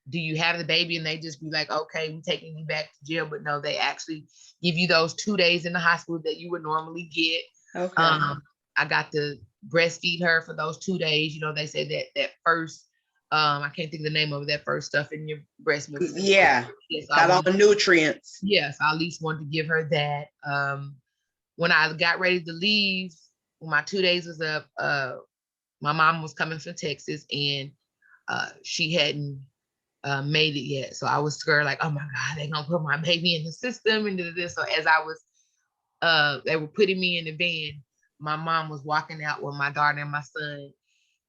do you have the baby? And they just be like, okay, we're taking you back to jail. But no, they actually give you those 2 days in the hospital that you would normally get. I got to breastfeed her for those 2 days. You know, they say that first, I can't think of the name of it, that first stuff in your breast milk. Got all the nutrients. Yes, I at least wanted to give her that. When I got ready to leave, when my 2 days was up, my mom was coming from Texas, and she hadn't made it yet. So I was scared, like, oh my God, they're gonna put my baby in the system and this. So as I was, they were putting me in the van, my mom was walking out with my daughter and my son.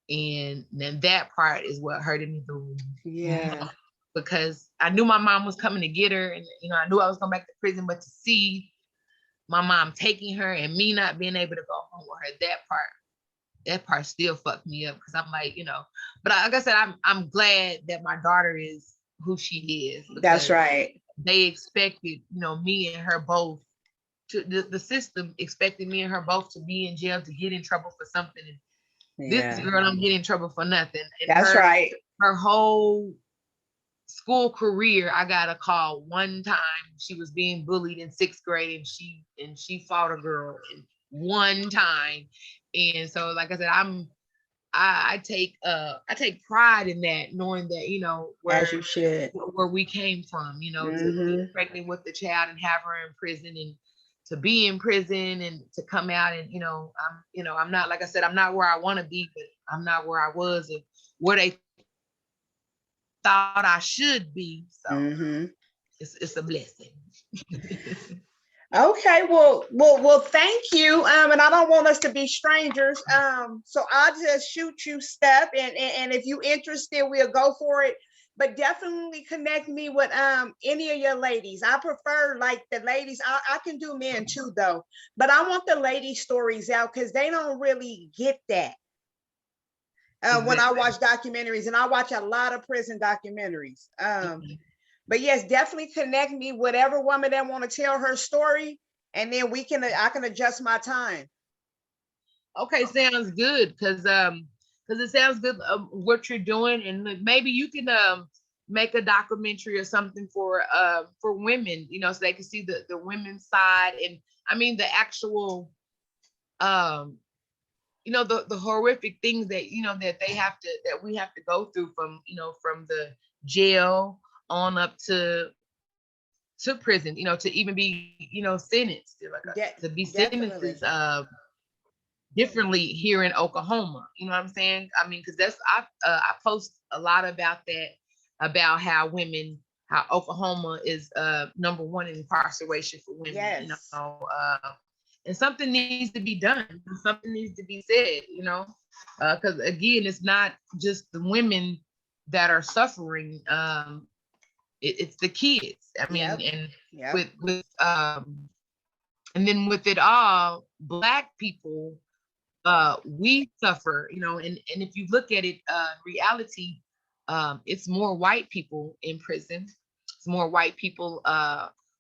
And then that part is what hurted me the most, because I knew my mom was coming to get her, and you know, I knew I was going back to prison, but to see my mom taking her and me not being able to go home with her, that part still fucked me up, because I'm like, you know, but like I said, I'm glad that my daughter is who she is. That's right. They expected, you know, me and her both to, the system expected me and her both to be in jail, to get in trouble for something. And this girl don't get in trouble for nothing. And that's right. Her whole school career, I got a call one time. She was being bullied in 6th grade, and she fought a girl in one time. And so, like I said, I take pride in that, knowing that, you know, where as you should, where we came from, you know, to be pregnant with the child and have her in prison, and to be in prison and to come out, and I'm not, like I said, I'm not where I want to be, but I'm not where I was, and where they thought I should be. So it's a blessing. Okay, well, thank you. And I don't want us to be strangers. So I'll just shoot you stuff, and if you interested, we'll go for it. But definitely connect me with any of your ladies. I prefer like the ladies. I can do men too though, but I want the lady stories out because they don't really get that. When I Exactly. watch documentaries, and I watch a lot of prison documentaries. Mhm. But yes, definitely connect me with whatever woman that want to tell her story, and then I can adjust my time. Okay, sounds good. Because it sounds good what you're doing, and maybe you can make a documentary or something for women, so they can see the women's side, and I mean the actual um the horrific things that that they have to that we have to go through from from the jail on up to prison, to even be sentenced, like to be sentenced Definitely. is differently here in Oklahoma. You know what I'm saying? I mean, because I post a lot about that, about how Oklahoma is number one in incarceration for women. Yes. And something needs to be done. Something needs to be said. Because again, it's not just the women that are suffering. It's the kids. I mean, Yep. and Yep. with and then with it all, Black people, we suffer, and if you look at it, reality, it's more white people in prison. It's more white people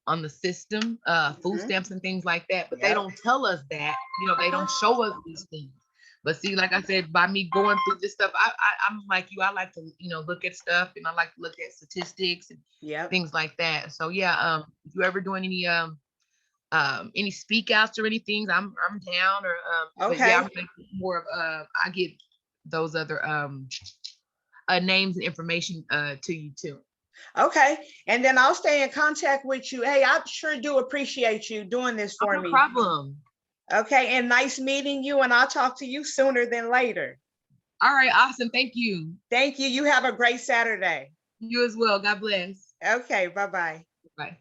on the system, food Mhm. stamps and things like that, but they Yep. don't tell us that, they don't show us these things. But see, like I said, by me going through this stuff, I'm like you. I like to, look at stuff, and I like to look at statistics and Yep. things like that. So yeah, if you ever doing any speak outs or anything, I'm down. Or but yeah, Okay. I'm like more of I get those other names and information to you too. Okay. And then I'll stay in contact with you. Hey, I sure do appreciate you doing this Oh, for no me. problem. Okay. And nice meeting you. And I'll talk to you sooner than later. All right, awesome. Thank you. Thank you. You have a great Saturday. You as well. God bless. Okay. Bye bye. Bye.